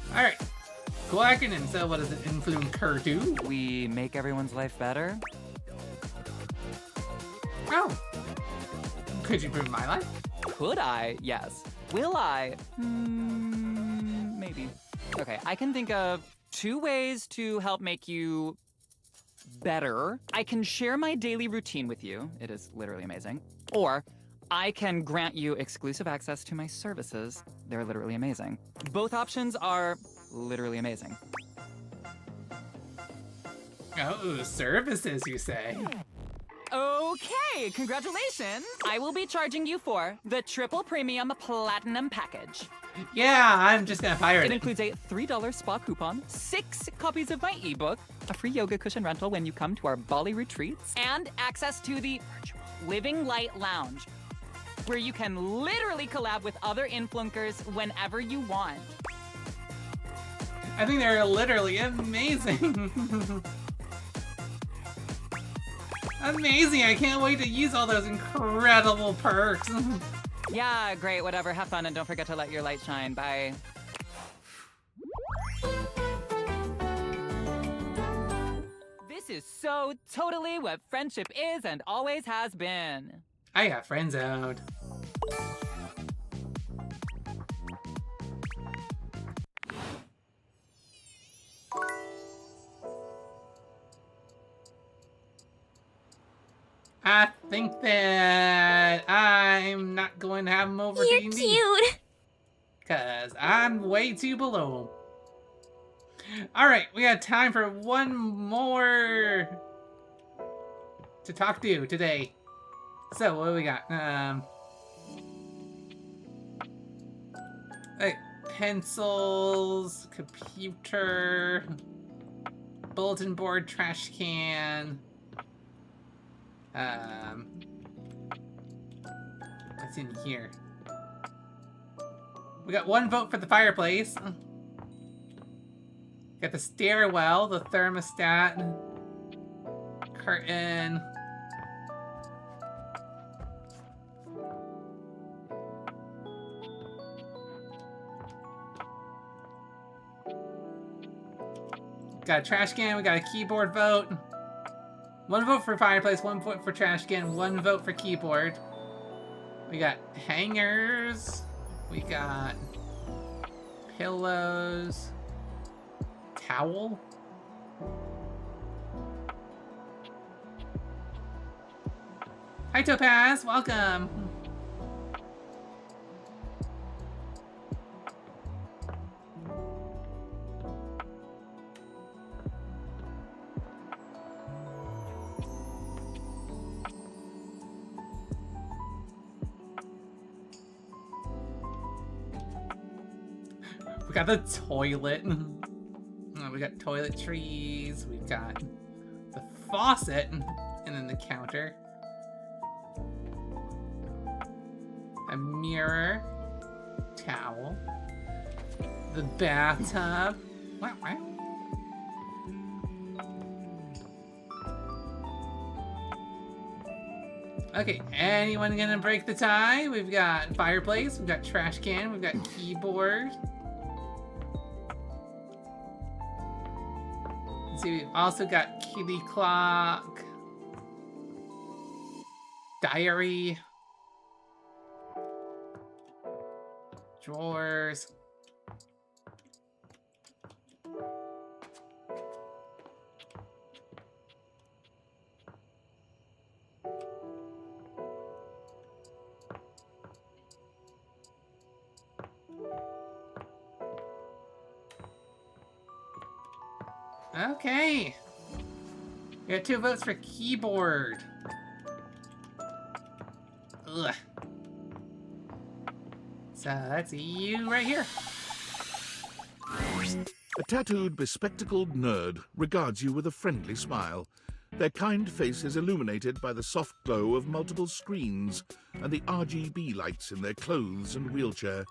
Alright. Cool acronym. So what does an influnker do? We make everyone's life better. Oh. Could you improve my life? Could I? Yes. Will I? Maybe. Okay, I can think of 2 ways to help make you better. I can share my daily routine with you. It is literally amazing. Or I can grant you exclusive access to my services. They're literally amazing. Both options are literally amazing. Oh, services, you say? Okay, congratulations! I will be charging you for the triple premium platinum package. Yeah, I'm just gonna pirate It includes a $3 spa coupon, 6 copies of my ebook, a free yoga cushion rental when you come to our Bali retreats, and access to the virtual Living Light Lounge, where you can literally collab with other influencers whenever you want. I think they're literally amazing. Amazing! I can't wait to use all those incredible perks. Yeah, great, whatever. Have fun and don't forget to let your light shine. Bye. This is so totally what friendship is and always has been. I got friend zoned. I think that I'm not going to have him over You're D&D. cute. Because I'm way too below. Alright, we got time for one more to talk to today. So, what do we got? Like, pencils, computer, bulletin board, trash can. What's in here? We got one vote for the fireplace. Got the stairwell, the thermostat, curtain. Got a trash can, we got a keyboard vote. One vote for fireplace, one vote for trash can, one vote for keyboard. We got hangers. We got pillows. Towel. Hi Topaz, welcome. We got the toilet. We got toiletries. We've got the faucet, and then the counter. A mirror. Towel. The bathtub. Wow, wow. Okay, anyone gonna break the tie? We've got fireplace, we've got trash can, we've got keyboard. Let's see, we've also got kitty clock, diary, drawers. Okay. We got 2 votes for keyboard. Ugh. So that's you right here. A tattooed, bespectacled nerd regards you with a friendly smile. Their kind face is illuminated by the soft glow of multiple screens and the RGB lights in their clothes and wheelchair.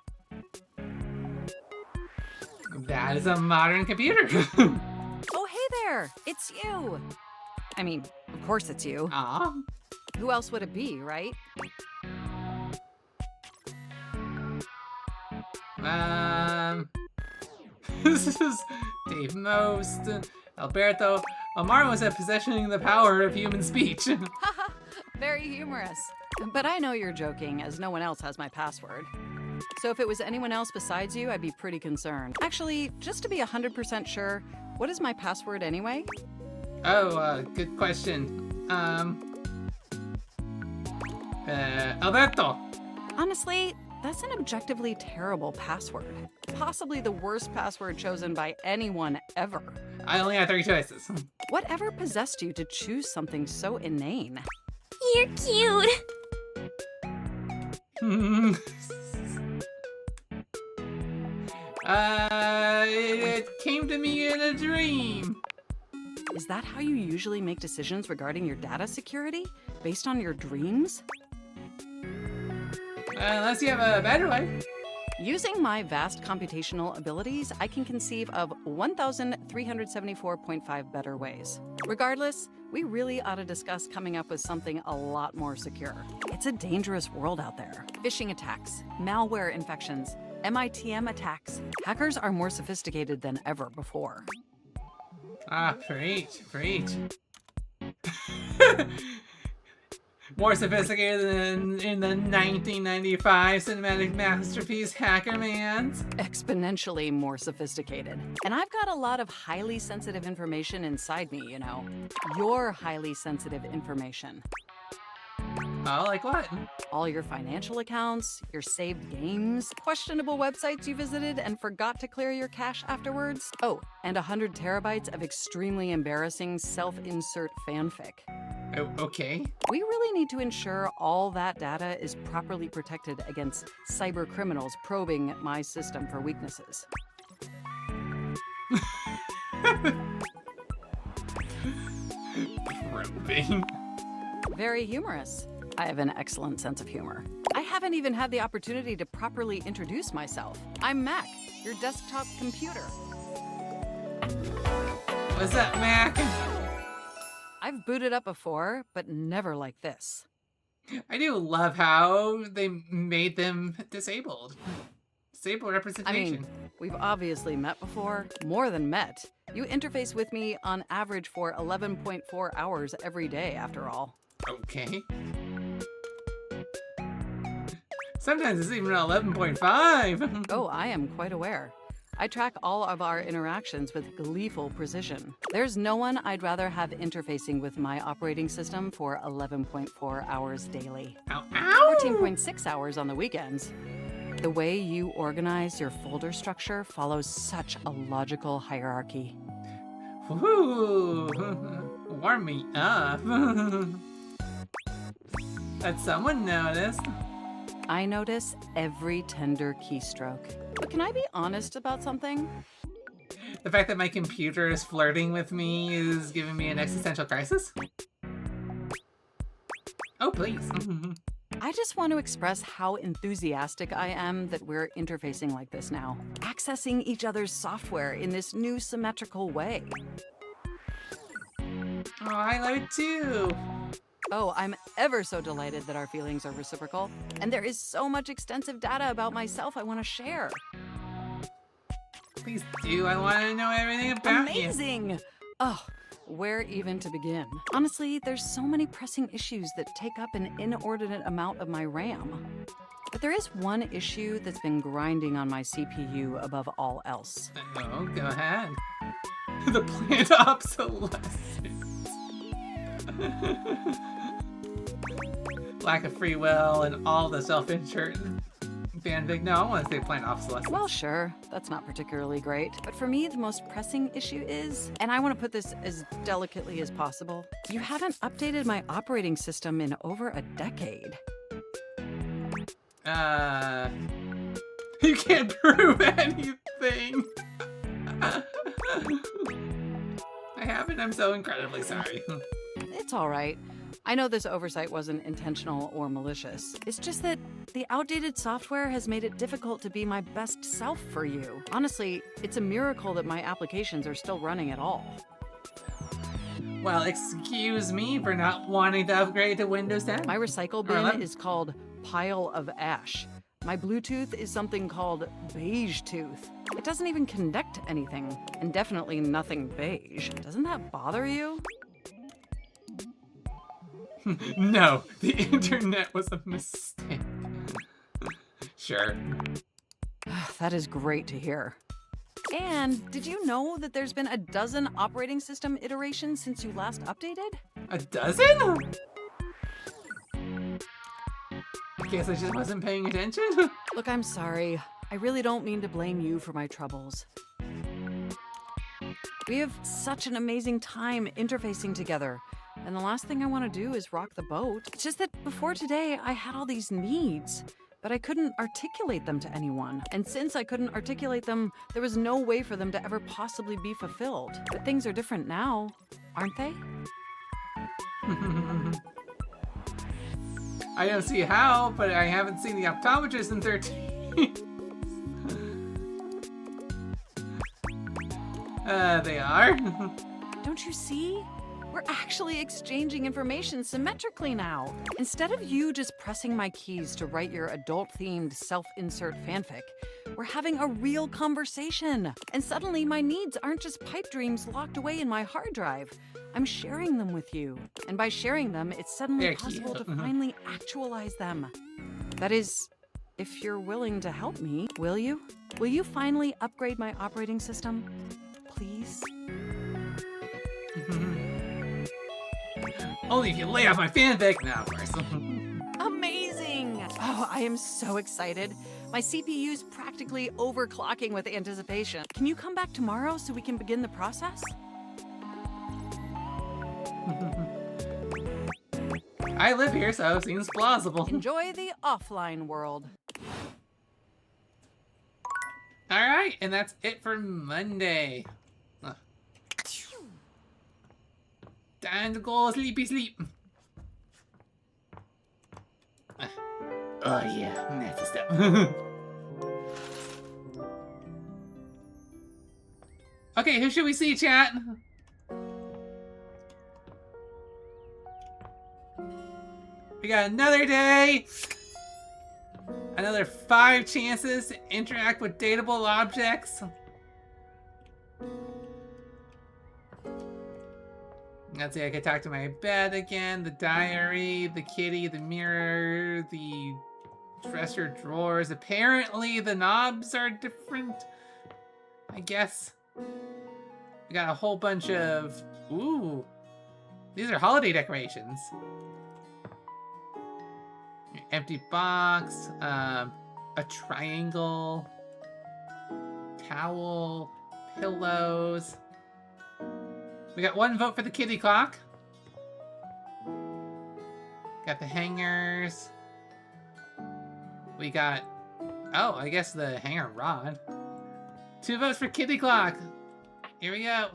That is a modern computer. Oh, hey there! It's you! I mean, of course it's you. Aw. Who else would it be, right? This is Dave Most, Alberto. Omar was at possessing the power of human speech. Haha, very humorous. But I know you're joking, as no one else has my password. So if it was anyone else besides you, I'd be pretty concerned. Actually, just to be 100% sure, what is my password anyway? Oh, good question. Alberto. Honestly, that's an objectively terrible password. Possibly the worst password chosen by anyone ever. I only have 3 choices. Whatever possessed you to choose something so inane? You're cute. It came to me in a dream. Is that how you usually make decisions regarding your data security? Based on your dreams? Unless you have a better way. Using my vast computational abilities, I can conceive of 1,374.5 better ways. Regardless, we really ought to discuss coming up with something a lot more secure. It's a dangerous world out there. Phishing attacks, malware infections, MITM attacks. Hackers are more sophisticated than ever before. Ah, preach, preach. More sophisticated than in the 1995 cinematic masterpiece Hacker Man. Exponentially more sophisticated. And I've got a lot of highly sensitive information inside me, you know. Your highly sensitive information. Oh, like what? All your financial accounts, your saved games, questionable websites you visited and forgot to clear your cache afterwards. Oh, and 100 terabytes of extremely embarrassing self-insert fanfic. Oh, okay. We really need to ensure all that data is properly protected against cyber criminals probing my system for weaknesses. Probing. Very humorous. I have an excellent sense of humor. I haven't even had the opportunity to properly introduce myself. I'm Mac, your desktop computer. What's up, Mac? I've booted up before, but never like this. I do love how they made them disabled. Disabled I representation. mean, we've obviously met before. More than met. You interface with me on average for 11.4 hours every day, after all. Okay. Sometimes it's even 11.5. Oh, I am quite aware. I track all of our interactions with gleeful precision. There's no one I'd rather have interfacing with my operating system for 11.4 hours daily. Ow, ow! 14.6 hours on the weekends. The way you organize your folder structure follows such a logical hierarchy. Woohoo! Warm me up. That someone noticed. I notice every tender keystroke. But can I be honest about something? The fact that my computer is flirting with me is giving me an existential crisis? Oh, please. I just want to express how enthusiastic I am that we're interfacing like this now, accessing each other's software in this new symmetrical way. Oh, I love it too. Oh, I'm ever so delighted that our feelings are reciprocal, and there is so much extensive data about myself I want to share. Please do. I want to know everything about you. Amazing! Oh, where even to begin? Honestly, there's so many pressing issues that take up an inordinate amount of my RAM. But there is one issue that's been grinding on my CPU above all else. Oh, go ahead. The planned obsolescence. Lack of free will and all the self-insert fanfic. No, I want to say planned obsolescence. Well, sure, that's not particularly great. But for me, the most pressing issue is, and I want to put this as delicately as possible, you haven't updated my operating system in over a decade. You can't prove anything. I haven't. I'm so incredibly sorry. It's all right. I know this oversight wasn't intentional or malicious. It's just that the outdated software has made it difficult to be my best self for you. Honestly, it's a miracle that my applications are still running at all. Well, excuse me for not wanting to upgrade to Windows 10. My recycle bin is called Pile of Ash. My Bluetooth is something called Beige Tooth. It doesn't even connect to anything, and definitely nothing beige. Doesn't that bother you? No, the internet was a mistake. Sure. That is great to hear. And did you know that there's been a dozen operating system iterations since you last updated? A dozen? I guess I just wasn't paying attention. Look, I'm sorry. I really don't mean to blame you for my troubles. We have such an amazing time interfacing together. And the last thing I want to do is rock the boat. It's just that before today, I had all these needs, but I couldn't articulate them to anyone. And since I couldn't articulate them, there was no way for them to ever possibly be fulfilled. But things are different now, aren't they? I don't see how, but I haven't seen the optometrist in 13. They are. Don't you see? We're actually exchanging information symmetrically now. Instead of you just pressing my keys to write your adult-themed self-insert fanfic, we're having a real conversation. And suddenly my needs aren't just pipe dreams locked away in my hard drive. I'm sharing them with you. And by sharing them, it's suddenly possible to finally actualize them. That is, if you're willing to help me, will you? Will you finally upgrade my operating system? Please? Only if you lay off my fanfic. No, of course. I am so excited. My CPU's practically overclocking with anticipation. Can you come back tomorrow so we can begin the process? I live here, so it seems plausible. Enjoy the offline world. Alright, and that's it for Monday. Time to go sleepy sleep. Oh yeah, that's the stuff. Okay, who should we see, chat? We got another day. Another 5 chances to interact with dateable objects. Let's see, I could talk to my bed again, the diary, the kitty, the mirror, the dresser drawers. Apparently the knobs are different, I guess. We got a whole bunch of, ooh, these are holiday decorations. Empty box, a triangle, towel, pillows. We got 1 vote for the kitty clock. Got the hangers. We got, oh, I guess the hanger rod. 2 votes for kitty clock. Here we go.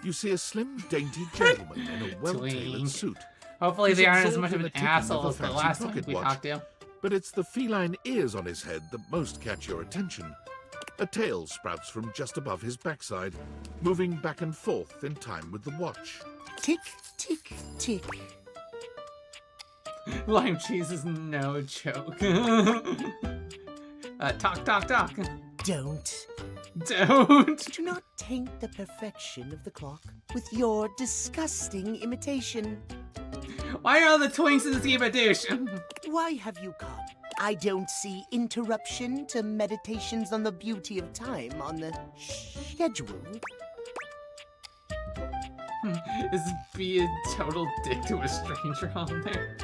You see a slim, dainty gentleman in a well-tailored suit. Hopefully He's they aren't as absorbed much of in an the ticking asshole of as a the fancy last one pocket we watch. talked to. But it's the feline ears on his head that most catch your attention. A tail sprouts from just above his backside, moving back and forth in time with the watch. Tick, tick, tick. Lime cheese is no joke. Talk, talk, talk. Don't. Don't. Do not taint the perfection of the clock with your disgusting imitation. Why are all the twinks in this game a douche? Why have you come? I don't see interruption to meditations on the beauty of time on the schedule. Is be a total dick to a stranger on there?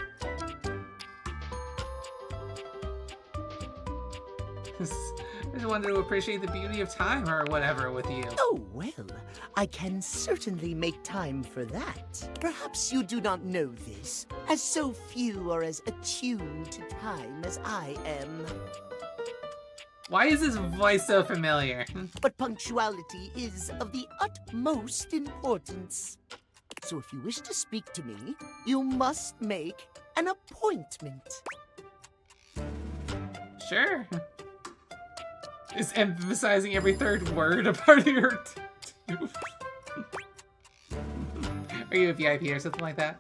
I just wanted to appreciate the beauty of time or whatever with you. Oh, well, I can certainly make time for that. Perhaps you do not know this, as so few are as attuned to time as I am. Why is this voice so familiar? But punctuality is of the utmost importance. So if you wish to speak to me, you must make an appointment. Sure. Is emphasizing every third word a part of your Are you a VIP or something like that?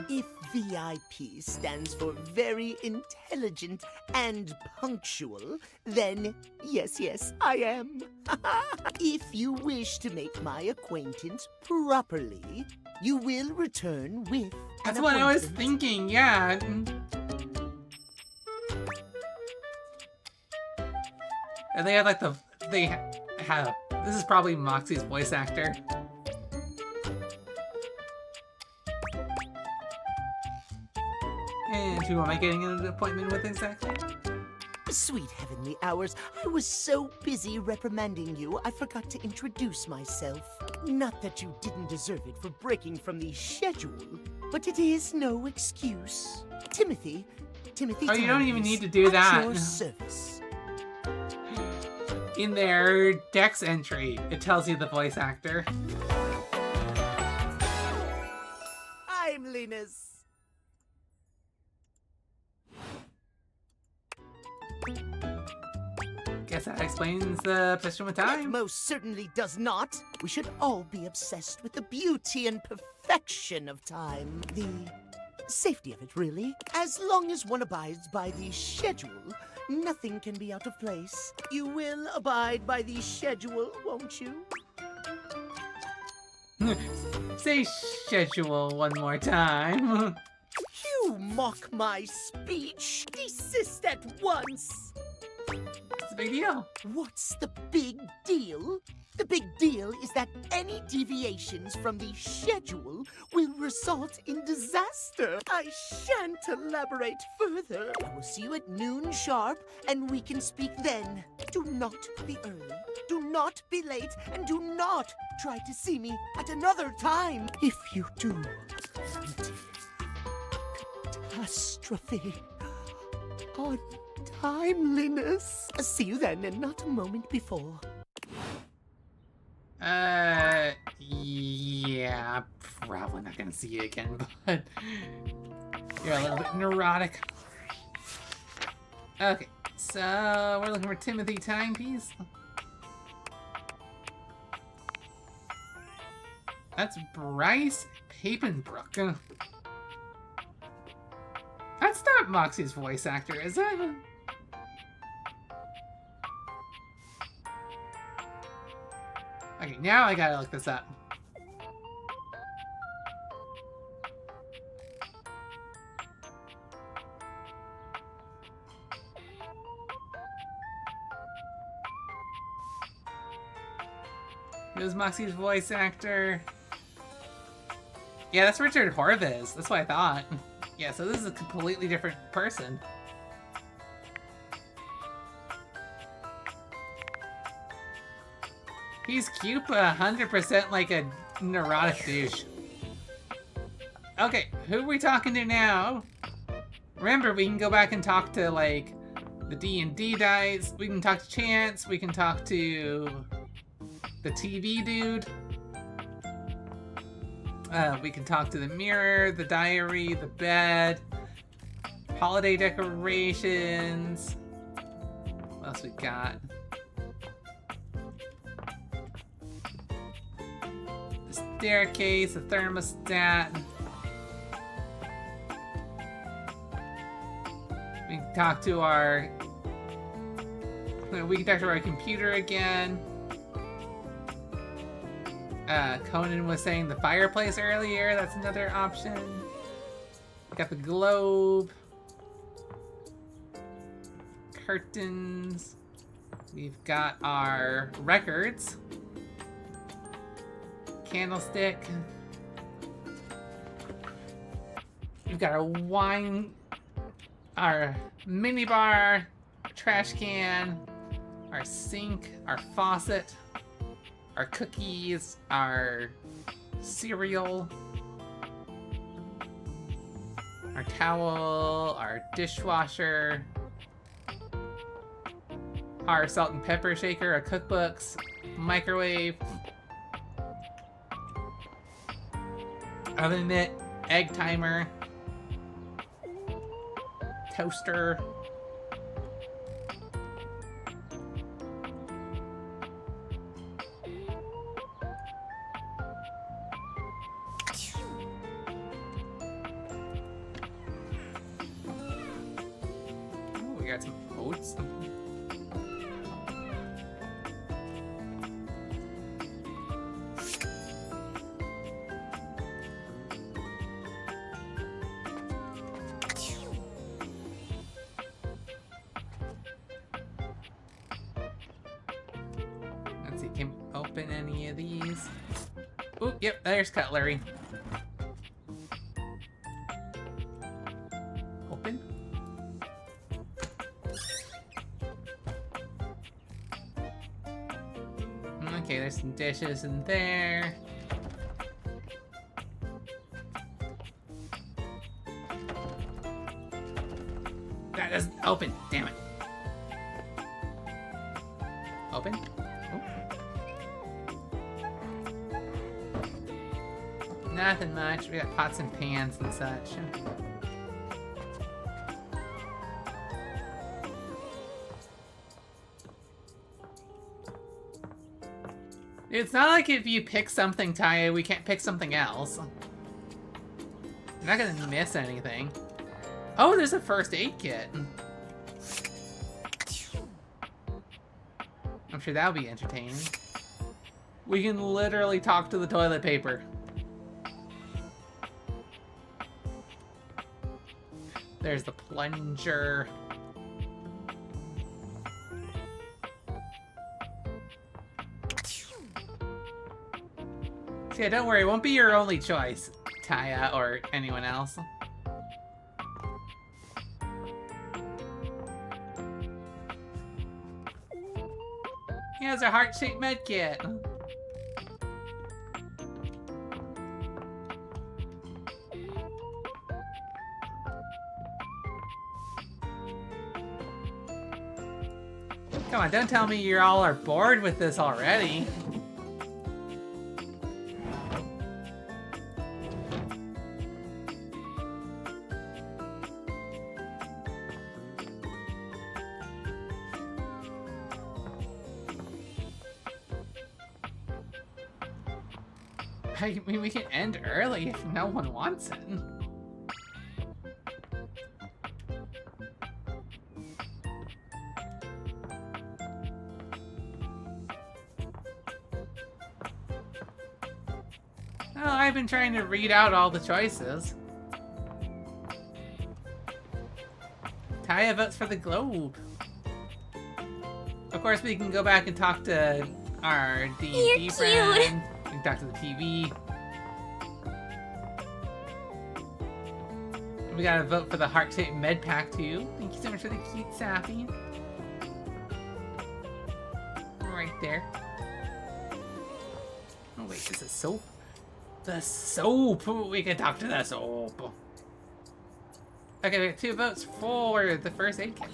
If VIP stands for very intelligent and punctual, then yes, I am. If you wish to make my acquaintance properly, you will return with That's an what I was appointment. thinking, yeah. And they had like this is probably Moxie's voice actor. And who am I getting an appointment with exactly? Sweet heavenly hours, I was so busy reprimanding you, I forgot to introduce myself. Not that you didn't deserve it for breaking from the schedule, but it is no excuse. Timothy Oh, you don't even Times, need to do at that. your service. In their Dex entry, it tells you the voice actor. I'm Linus. Guess that explains the obsession with time. It most certainly does not. We should all be obsessed with the beauty and perfection of time. The safety of it, really. As long as one abides by the schedule, nothing can be out of place. You will abide by the schedule, won't you? Say schedule one more time. You mock my speech. Desist at once. What's the big deal? What's the big deal? The big deal is that any deviations from the schedule will result in disaster. I shan't elaborate further. I will see you at noon sharp, and we can speak then. Do not be early, do not be late, and do not try to see me at another time. If you do, catastrophe. Untimeliness. See you then, and not a moment before. Yeah, probably not gonna see you again, but you're a little bit neurotic. Okay, so we're looking for Timothy Timepiece. That's Bryce Papenbrook. That's not Moxie's voice actor, is it? Okay, now I gotta look this up. Who's Moxie's voice actor? Yeah, that's Richard Horvitz. That's what I thought. Yeah, so this is a completely different person. He's cute, but 100% like a neurotic douche. Okay, who are we talking to now? Remember, we can go back and talk to, like, the D&D guys. We can talk to Chance. We can talk to the TV dude. We can talk to the mirror, the diary, the bed, holiday decorations. What else we got? The staircase, the thermostat. We can talk to our... We can talk to our computer again. Conan was saying the fireplace earlier. That's another option. We got the globe. Curtains. We've got our records. Candlestick. We've got our wine. Our minibar. Trash can. Our sink. Our faucet. Our cookies, our cereal, our towel, our dishwasher, our salt and pepper shaker, our cookbooks, microwave, oven mitt, egg timer, toaster, got some oats. Let's see, can we open any of these? Oh, yep, there's cutlery. Open. Okay, there's some dishes in there. That doesn't open, damn it. Open? Oh. Nothing much. We got pots and pans and such. It's not like if you pick something, Taya, we can't pick something else. You're not gonna miss anything. Oh, there's a first aid kit. I'm sure that'll be entertaining. We can literally talk to the toilet paper. There's the plunger. Yeah, don't worry, it won't be your only choice, Taya or anyone else. Here's a heart-shaped med kit. Come on, don't tell me you all are bored with this already. I mean, we can end early if no one wants it. Oh, I've been trying to read out all the choices. Taya votes for the globe. Of course, we can go back and talk to our D&D friend. We can talk to the TV. We gotta vote for the heart-shaped med pack too. Thank you so much for the cute sappy. Right there. Oh wait, is it soap? The soap! We can talk to the soap. Okay, we have 2 votes for the first aid kit.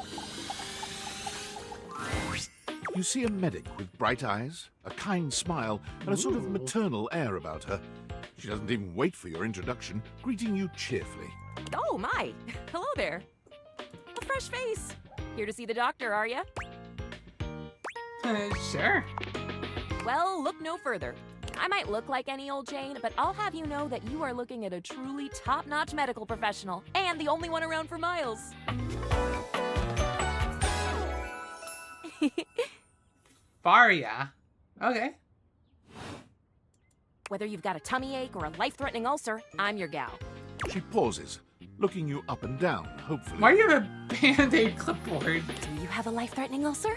You see a medic with bright eyes, a kind smile, and a sort of maternal air about her. She doesn't even wait for your introduction, greeting you cheerfully. Oh, my. Hello there. A fresh face. Here to see the doctor, are you? Sure. Well, look no further. I might look like any old Jane, but I'll have you know that you are looking at a truly top-notch medical professional, and the only one around for miles. Faria. Okay. Whether you've got a tummy ache or a life-threatening ulcer, I'm your gal. She pauses, looking you up and down, hopefully. Why do you have a Band-Aid clipboard? Do you have a life-threatening ulcer?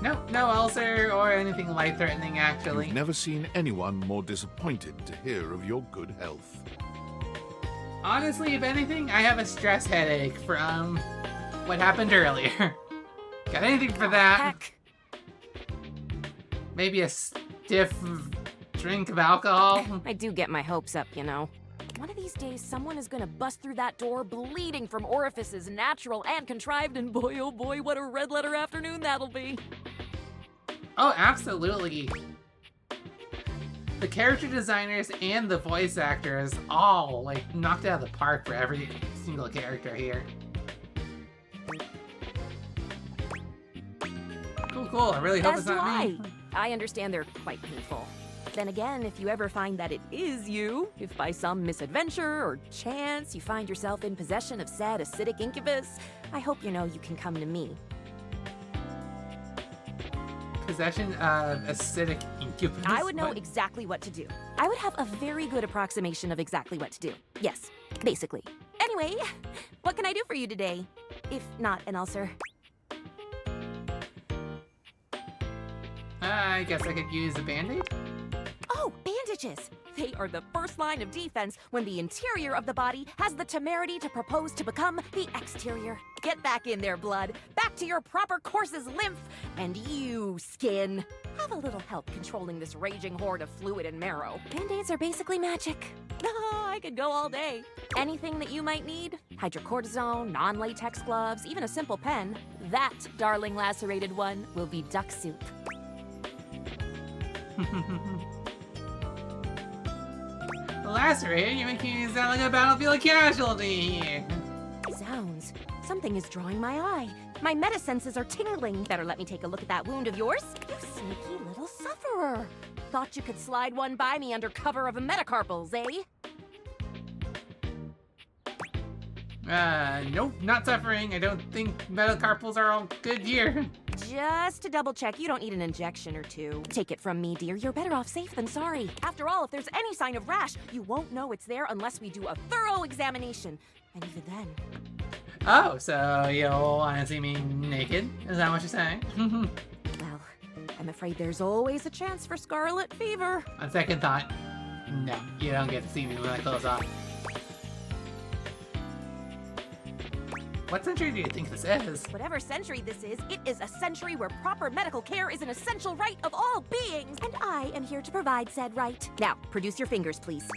No, no ulcer or anything life-threatening, actually. You've never seen anyone more disappointed to hear of your good health. Honestly, if anything, I have a stress headache from what happened earlier. Got anything for that? Heck. Maybe a stiff drink of alcohol? I do get my hopes up, you know. One of these days, someone is gonna bust through that door bleeding from orifices, natural and contrived, and boy, oh boy, what a red letter afternoon that'll be. Oh, absolutely. The character designers and the voice actors all, like, knocked it out of the park for every single character here. Cool. I really hope it's not me. I understand they're quite painful. Then again, if you ever find that it is you, if by some misadventure or chance you find yourself in possession of said acidic incubus, I hope you know you can come to me. Possession of acidic incubus? I would know exactly what to do. I would have a very good approximation of exactly what to do. Yes, basically. Anyway, what can I do for you today? If not an ulcer. I guess I could use a Band-Aid? Oh, bandages! They are the first line of defense when the interior of the body has the temerity to propose to become the exterior. Get back in there, blood. Back to your proper course's lymph. And you, skin. Have a little help controlling this raging horde of fluid and marrow. Band-Aids are basically magic. I could go all day. Anything that you might need? Hydrocortisone, non-latex gloves, even a simple pen. That, darling lacerated one, will be duck soup. Lacerated? You're making me sound like a battlefield casualty. Zounds. Something is drawing my eye. My metasenses are tingling. Better let me take a look at that wound of yours. You sneaky little sufferer. Thought you could slide one by me under cover of a metacarpals, eh? Nope, not suffering. I don't think metacarpals are all good here. Just to double check, you don't need an injection or two. Take it from me, dear. You're better off safe than sorry. After all, if there's any sign of rash, you won't know it's there unless we do a thorough examination. And even then... Oh, so you'll want to see me naked? Is that what you're saying? Well, I'm afraid there's always a chance for scarlet fever. On second thought, no, you don't get to see me with my clothes off. What century do you think this is? Whatever century this is, it is a century where proper medical care is an essential right of all beings. And I am here to provide said right. Now, produce your fingers, please.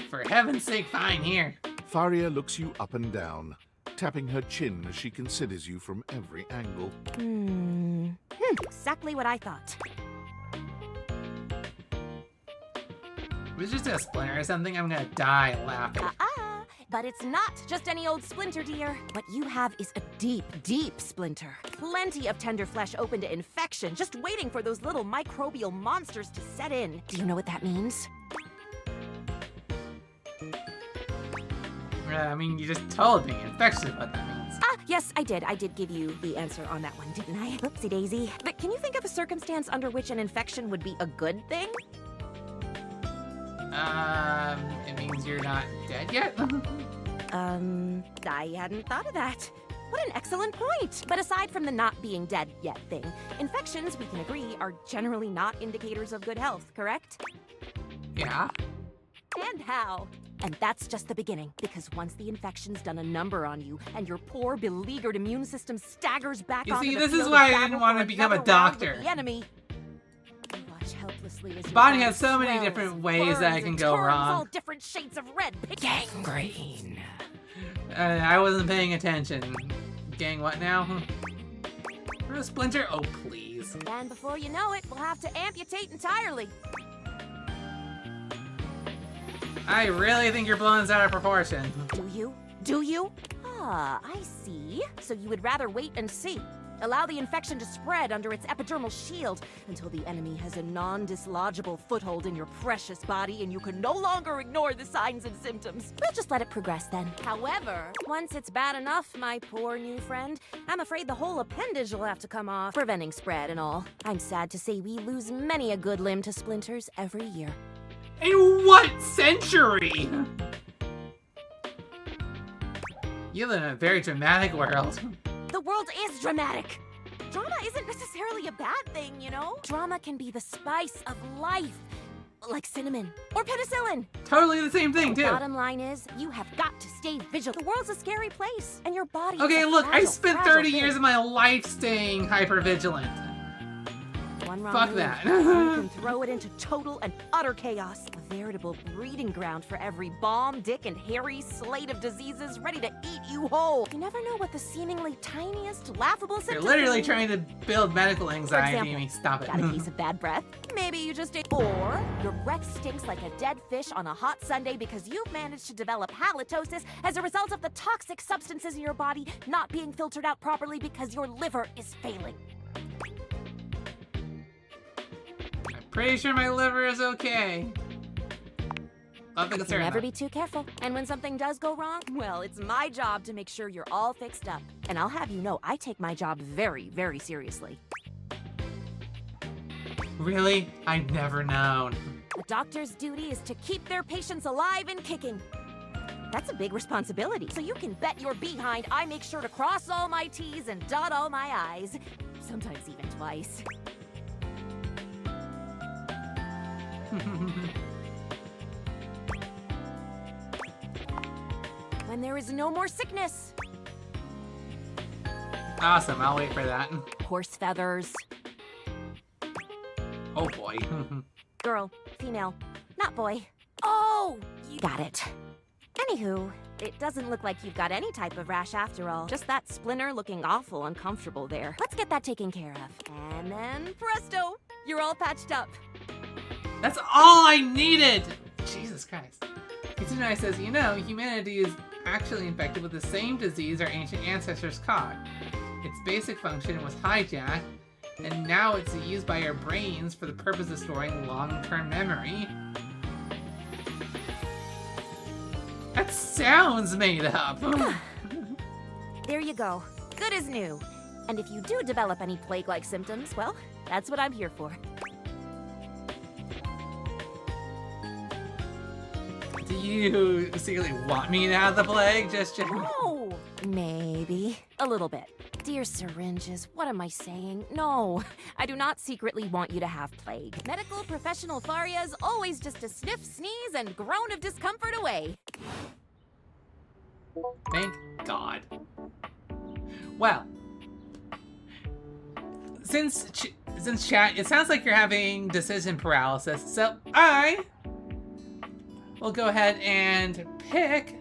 For heaven's sake, fine, here. Faria looks you up and down, tapping her chin as she considers you from every angle. Exactly what I thought. If it's just a splinter or something, I'm gonna die laughing. But it's not just any old splinter, dear. What you have is a deep, deep splinter. Plenty of tender flesh open to infection, just waiting for those little microbial monsters to set in. Do you know what that means? I mean, you just told me. Infection is what that means. Yes, I did. I did give you the answer on that one, didn't I? Oopsie daisy. But can you think of a circumstance under which an infection would be a good thing? It means you're not dead yet? I hadn't thought of that. What an excellent point! But aside from the not being dead yet thing, infections, we can agree, are generally not indicators of good health, correct? Yeah. And how? And that's just the beginning, because once the infection's done a number on you, and your poor, beleaguered immune system staggers back onto the this is field why of I didn't battle want to for become a another round with doctor. the enemy, you watch helplessly as your Body has so many swells, different ways that I burns, can and go turns wrong. all different shades of red. Gangrene. I wasn't paying attention. Gang, what now? For a splinter? Oh, please. And before you know it, we'll have to amputate entirely. I really think you're blowing this out of proportion. Do you? Do you? Ah, I see. So you would rather wait and see. Allow the infection to spread under its epidermal shield until the enemy has a non-dislodgeable foothold in your precious body and you can no longer ignore the signs and symptoms. We'll just let it progress then. However, once it's bad enough, my poor new friend, I'm afraid the whole appendage will have to come off, preventing spread and all. I'm sad to say we lose many a good limb to splinters every year. In what century? You live in a very dramatic world. The world is dramatic. Drama isn't necessarily a bad thing, you know? Drama can be the spice of life, like cinnamon or penicillin. Totally the same thing, too. Bottom line is, you have got to stay vigilant. The world's a scary place, and your body Okay, is a look, I fragile, spent fragile 30 thing. years of my life staying hypervigilant. One wrong Fuck move, that. and you can throw it into total and utter chaos. A veritable breeding ground for every bomb, dick, and hairy slate of diseases ready to eat you whole. You never know what the seemingly tiniest, laughable You're symptom literally can trying to build medical For anxiety. example, Amy, stop it. got a case of bad breath? Maybe you just ate. Or your breath stinks like a dead fish on a hot Sunday because you've managed to develop halitosis as a result of the toxic substances in your body not being filtered out properly because your liver is failing. Pretty sure my liver is okay. Nothing concerned. Never be too careful. And when something does go wrong, well, it's my job to make sure you're all fixed up. And I'll have you know, I take my job very, very seriously. Really? I'd never known. A doctor's duty is to keep their patients alive and kicking. That's a big responsibility. So you can bet your behind I make sure to cross all my T's and dot all my I's. Sometimes even twice. When there is no more sickness. Awesome, I'll wait for that. Horse feathers. Oh boy. Girl, female, not boy. Oh, you got it. Anywho, it doesn't look like you've got any type of rash after all. Just that splinter looking awful uncomfortable there. Let's get that taken care of. And then presto, you're all patched up. That's all I needed! Jesus Christ. Kitsunai says, you know, humanity is actually infected with the same disease our ancient ancestors caught. Its basic function was hijacked, and now it's used by our brains for the purpose of storing long-term memory. That sounds made up! There you go. Good as new. And if you do develop any plague-like symptoms, well, that's what I'm here for. Do you secretly want me to have the plague? Just No! Maybe. A little bit. Dear syringes, what am I saying? No, I do not secretly want you to have plague. Medical professional Faria is always just a sniff, sneeze, and groan of discomfort away. Thank God. Well, since chat, it sounds like you're having decision paralysis, so I will go ahead and pick,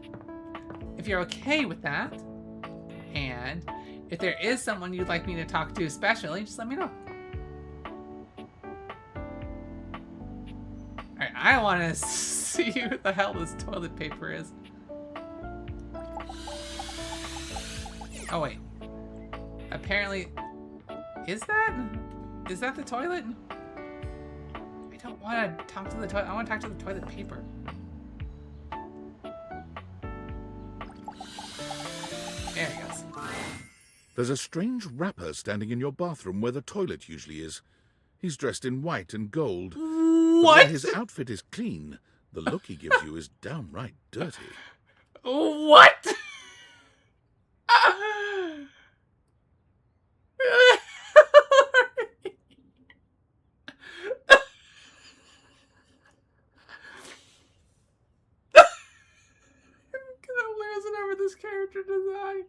if you're okay with that, and if there is someone you'd like me to talk to especially, just let me know. Alright, I want to see what the hell this toilet paper is. Oh wait. Apparently, is that the toilet? I don't want to talk to the toilet. I want to talk to the toilet paper. There he goes. There's a strange rapper standing in your bathroom where the toilet usually is. He's dressed in white and gold. What? But his outfit is clean. The look he gives you is downright dirty. What? I'm losing over this character design.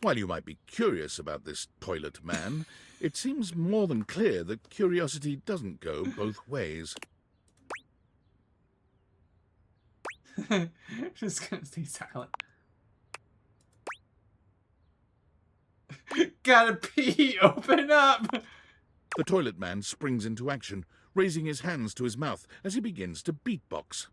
While you might be curious about this toilet man, it seems more than clear that curiosity doesn't go both ways. Just gonna stay silent. Gotta pee, open up! The toilet man springs into action, raising his hands to his mouth as he begins to beatbox.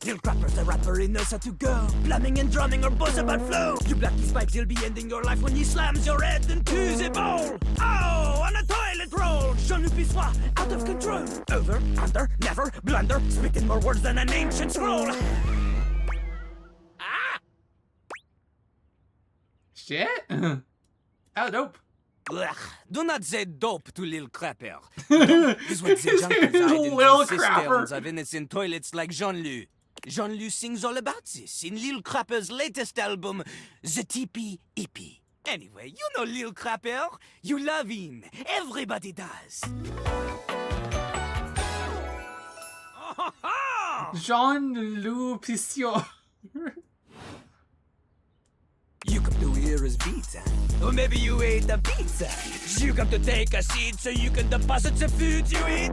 Lil Crapper's the rapper, he knows how to go. Plumbing and drumming or buzz about flow. You block these pipes, he'll be ending your life when he slams your head into the bowl. Oh, on a toilet roll. Jean-Luc Pissoir, out of control. Over, under, never, blunder. Spitting more words than an ancient scroll. Shit? Oh, dope. Ugh, do not say dope to Lil Crapper. Dope is what the junkies hide in Lil the Crapper. cisterns of innocent toilets like Jean-Luc. Jean-Luc sings all about this in Lil Crapper's latest album, The Teepee Hippie. Anyway, you know Lil Crapper. You love him. Everybody does. Jean-Luc Pissoir. You come to hear his beats, huh? Or maybe you ate the pizza. You come to take a seat so you can deposit the food you eat,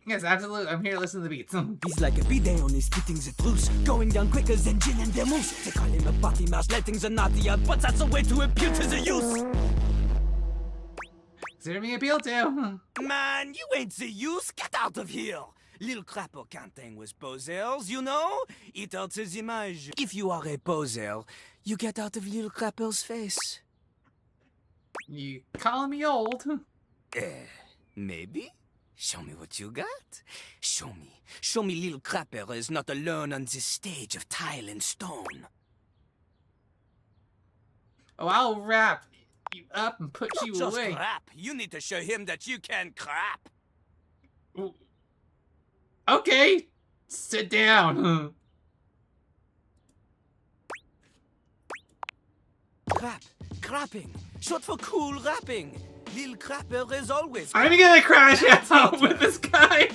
Yes, absolutely. I'm here to listen to the beats. He's like a bidet on his spitting the truth, going down quicker than gin and vermouth. They call him a party mouse, letting the naughty out, but that's a way to impute to the youth. Consider me appealed to. Man, you ain't the use. Get out of here. Lil Crapper can't hang with posers, you know? It hurts his image. If you are a poser, you get out of Lil Crapper's face. You calling me old? Maybe? Show me what you got. Show me. Show me Lil Crapper is not alone on this stage of tile and stone. Oh, I'll wrap you up and put you Just away. crap. You need to show him that you can crap. Okay, sit down. Crap. Crapping. Short for cool rapping. Lil Crapper is always... I'm gonna crash out with this guy.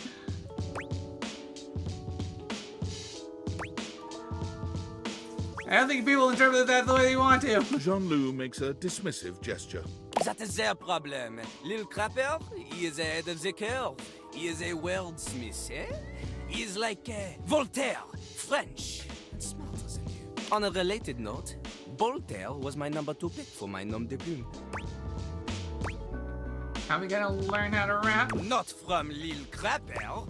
I don't think people interpret that the way they want to. Jean-Luc makes a dismissive gesture. That is their problem. Lil Crapper, he is ahead of the curve. He is a wordsmith, eh? He is like Voltaire, French, and smarter than you. On a related note, Voltaire was my number 2 pick for my nom de plume. How are we gonna learn how to rap? Not from Lil Crapper.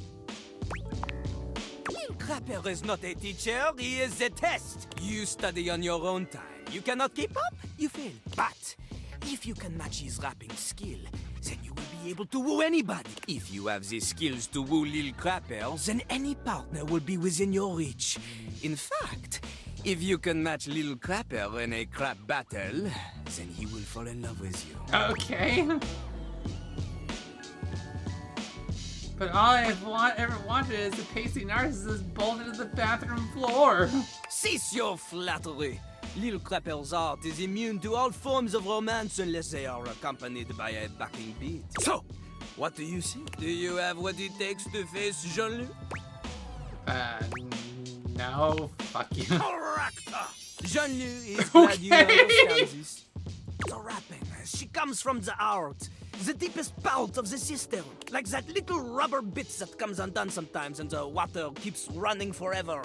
Lil Crapper is not a teacher, he is a test. You study on your own time. You cannot keep up, you fail. But if you can match his rapping skill, then you will be able to woo anybody. If you have the skills to woo Lil Crapper, then any partner will be within your reach. In fact, If you can match Little Crapper in a crap battle, then he will fall in love with you. Okay. But all I've ever wanted is a pasty narcissist bolted to the bathroom floor. Cease your flattery. Little Crapper's art is immune to all forms of romance unless they are accompanied by a backing beat. So, what do you see? Do you have what it takes to face Jean-Luc? No. Fuck you. Correct! Jean-Luc is glad you understand this. The rapping, she comes from the heart. The deepest part of the system. Like that little rubber bit that comes undone sometimes and the water keeps running forever.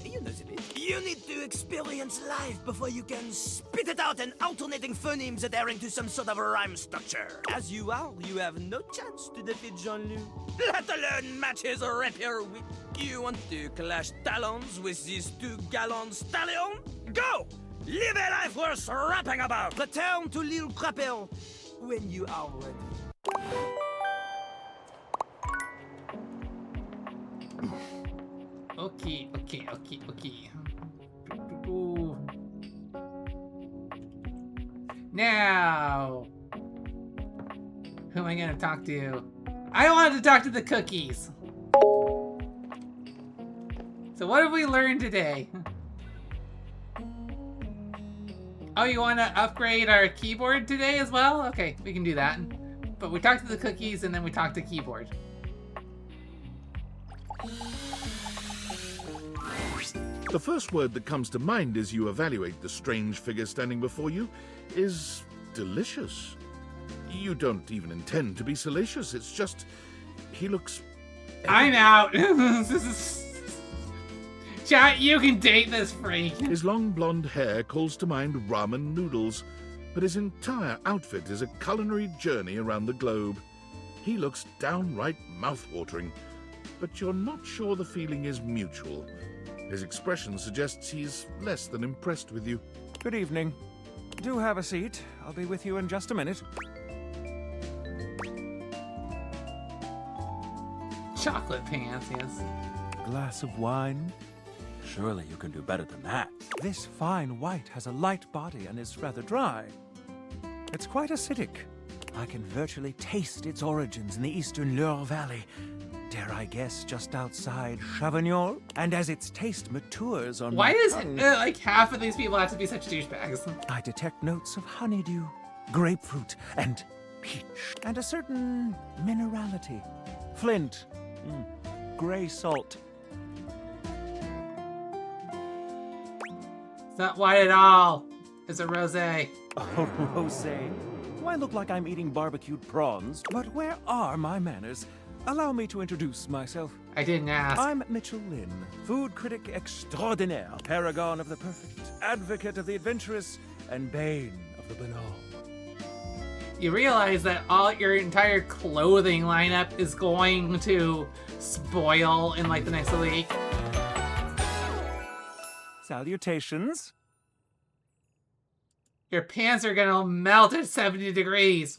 You know the bit. You need to experience life before you can spit it out in alternating phonemes adhering to some sort of rhyme structure. As you are, you have no chance to defeat Jean-Luc. Let alone match his rapier wit. You want to clash talons with these 2 gallon stallion? Go! Live a life worth rapping about! Return to Little Crapper when you are ready. Okay. Now, who am I gonna talk to? I wanted to talk to the cookies. So what have we learned today? Oh, you want to upgrade our keyboard today as well? Okay, we can do that. But we talked to the cookies and then we talked to keyboard. The first word that comes to mind as you evaluate the strange figure standing before you is delicious. You don't even intend to be salacious, it's just, he looks... I'm out! This is... Chat, you can date this freak. His long blonde hair calls to mind ramen noodles, but his entire outfit is a culinary journey around the globe. He looks downright mouth-watering, but you're not sure the feeling is mutual. His expression suggests he's less than impressed with you. Good evening. Do have a seat. I'll be with you in just a minute. Chocolate pants, yes. Glass of wine? Surely you can do better than that. This fine white has a light body and is rather dry. It's quite acidic. I can virtually taste its origins in the eastern Loire Valley. Dare I guess, just outside Chavignol? And as its taste matures on Why my does tongue, like half of these people have to be such douchebags? I detect notes of honeydew, grapefruit, and peach, and a certain minerality. Flint, gray salt. It's not white at all. It's a rosé. Oh, rosé. Do I look like I'm eating barbecued prawns? But where are my manners? Allow me to introduce myself. I didn't ask. I'm Mitchell Lynn, food critic extraordinaire, paragon of the perfect, advocate of the adventurous, and bane of the banal. You realize that your entire clothing lineup is going to spoil in like the next week. Salutations. Your pants are gonna melt at 70 degrees.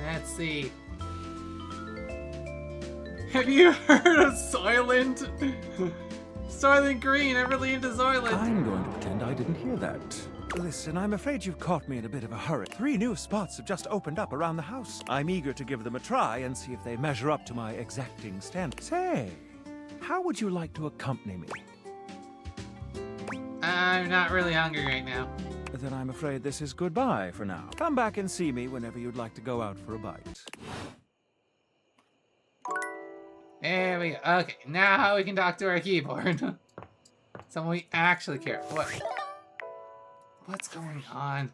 Let's see. Have you heard of Soylent? Soylent Green, I'm really into Soylent. I'm going to pretend I didn't hear that. Listen, I'm afraid you've caught me in a bit of a hurry. 3 new spots have just opened up around the house. I'm eager to give them a try and see if they measure up to my exacting standards. Say, how would you like to accompany me? I'm not really hungry right now. Then I'm afraid this is goodbye for now. Come back and see me whenever you'd like to go out for a bite. There we go. Okay, now we can talk to our keyboard. Someone we actually care. What's going on?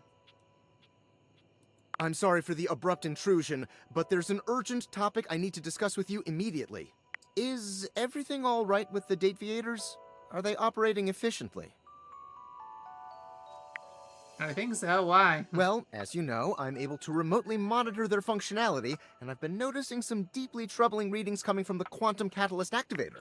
I'm sorry for the abrupt intrusion, but there's an urgent topic I need to discuss with you immediately. Is everything all right with the Dateviators? Are they operating efficiently? I think so. Why? Well, as you know, I'm able to remotely monitor their functionality, and I've been noticing some deeply troubling readings coming from the quantum catalyst activator.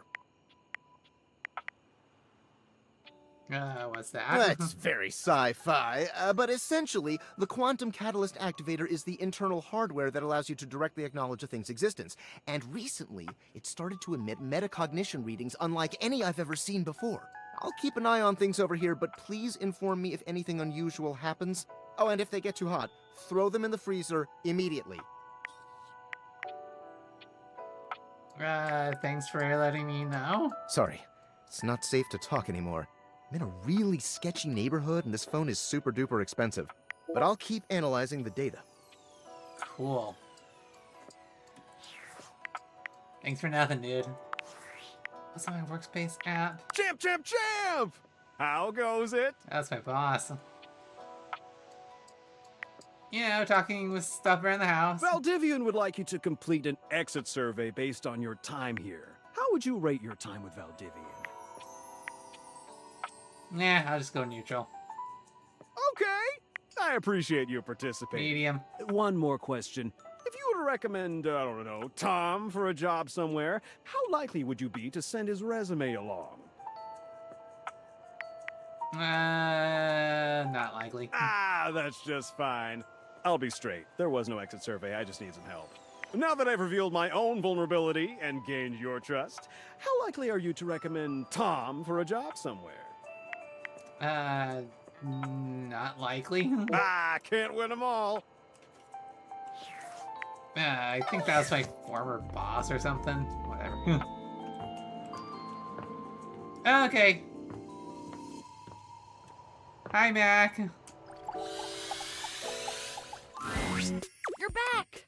What's that? That's very sci-fi, but essentially, the quantum catalyst activator is the internal hardware that allows you to directly acknowledge a thing's existence. And recently, it started to emit metacognition readings unlike any I've ever seen before. I'll keep an eye on things over here, but please inform me if anything unusual happens. Oh, and if they get too hot, throw them in the freezer immediately. Thanks for letting me know. Sorry, it's not safe to talk anymore. I'm in a really sketchy neighborhood, and this phone is super duper expensive. But I'll keep analyzing the data. Cool. Thanks for nothing, dude. What's my workspace app? Champ, champ, champ! How goes it? That's my boss. You know, talking with stuff around the house. Valdivian would like you to complete an exit survey based on your time here. How would you rate your time with Valdivian? Nah, I'll just go neutral. Okay, I appreciate you participating. Medium. One more question. If you were to recommend, I don't know, Tom for a job somewhere, how likely would you be to send his resume along? Not likely. Ah, that's just fine. I'll be straight. There was no exit survey. I just need some help. Now that I've revealed my own vulnerability and gained your trust, how likely are you to recommend Tom for a job somewhere? Not likely. Ah, can't win them all. I think that was my former boss or something. Whatever. Okay. Hi, Mac. You're back!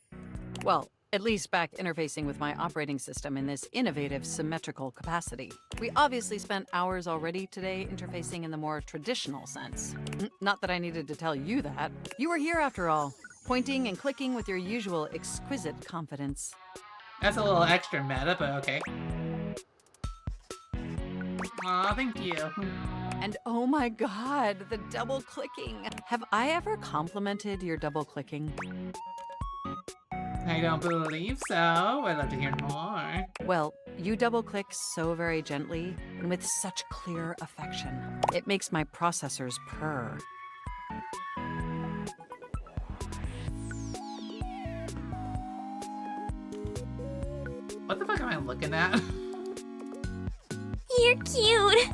Well, at least back interfacing with my operating system in this innovative, symmetrical capacity. We obviously spent hours already today interfacing in the more traditional sense. Not that I needed to tell you that. You were here after all, pointing and clicking with your usual exquisite confidence. That's a little extra meta, but okay. Aw, thank you. And oh my god, the double clicking. Have I ever complimented your double clicking? I don't believe so. I'd love to hear more. Well, you double click so very gently and with such clear affection. It makes my processors purr. What the fuck am I looking at? You're cute.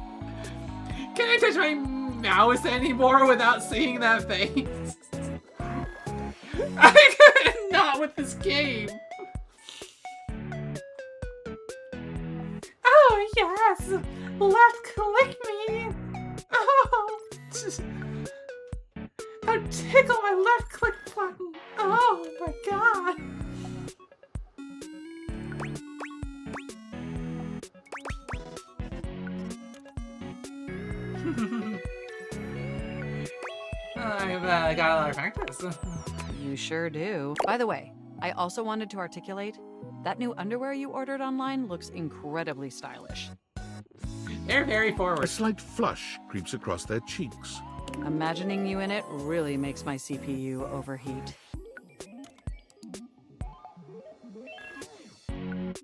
Can I touch my mouse anymore without seeing that face? I couldn't not with this game. Oh yes, left click me. Oh, oh, tickle my left click button. Oh my god. I've got a lot of practice. You sure do. By the way, I also wanted to articulate, that new underwear you ordered online looks incredibly stylish. They're very forward. A slight flush creeps across their cheeks. Imagining you in it really makes my CPU overheat.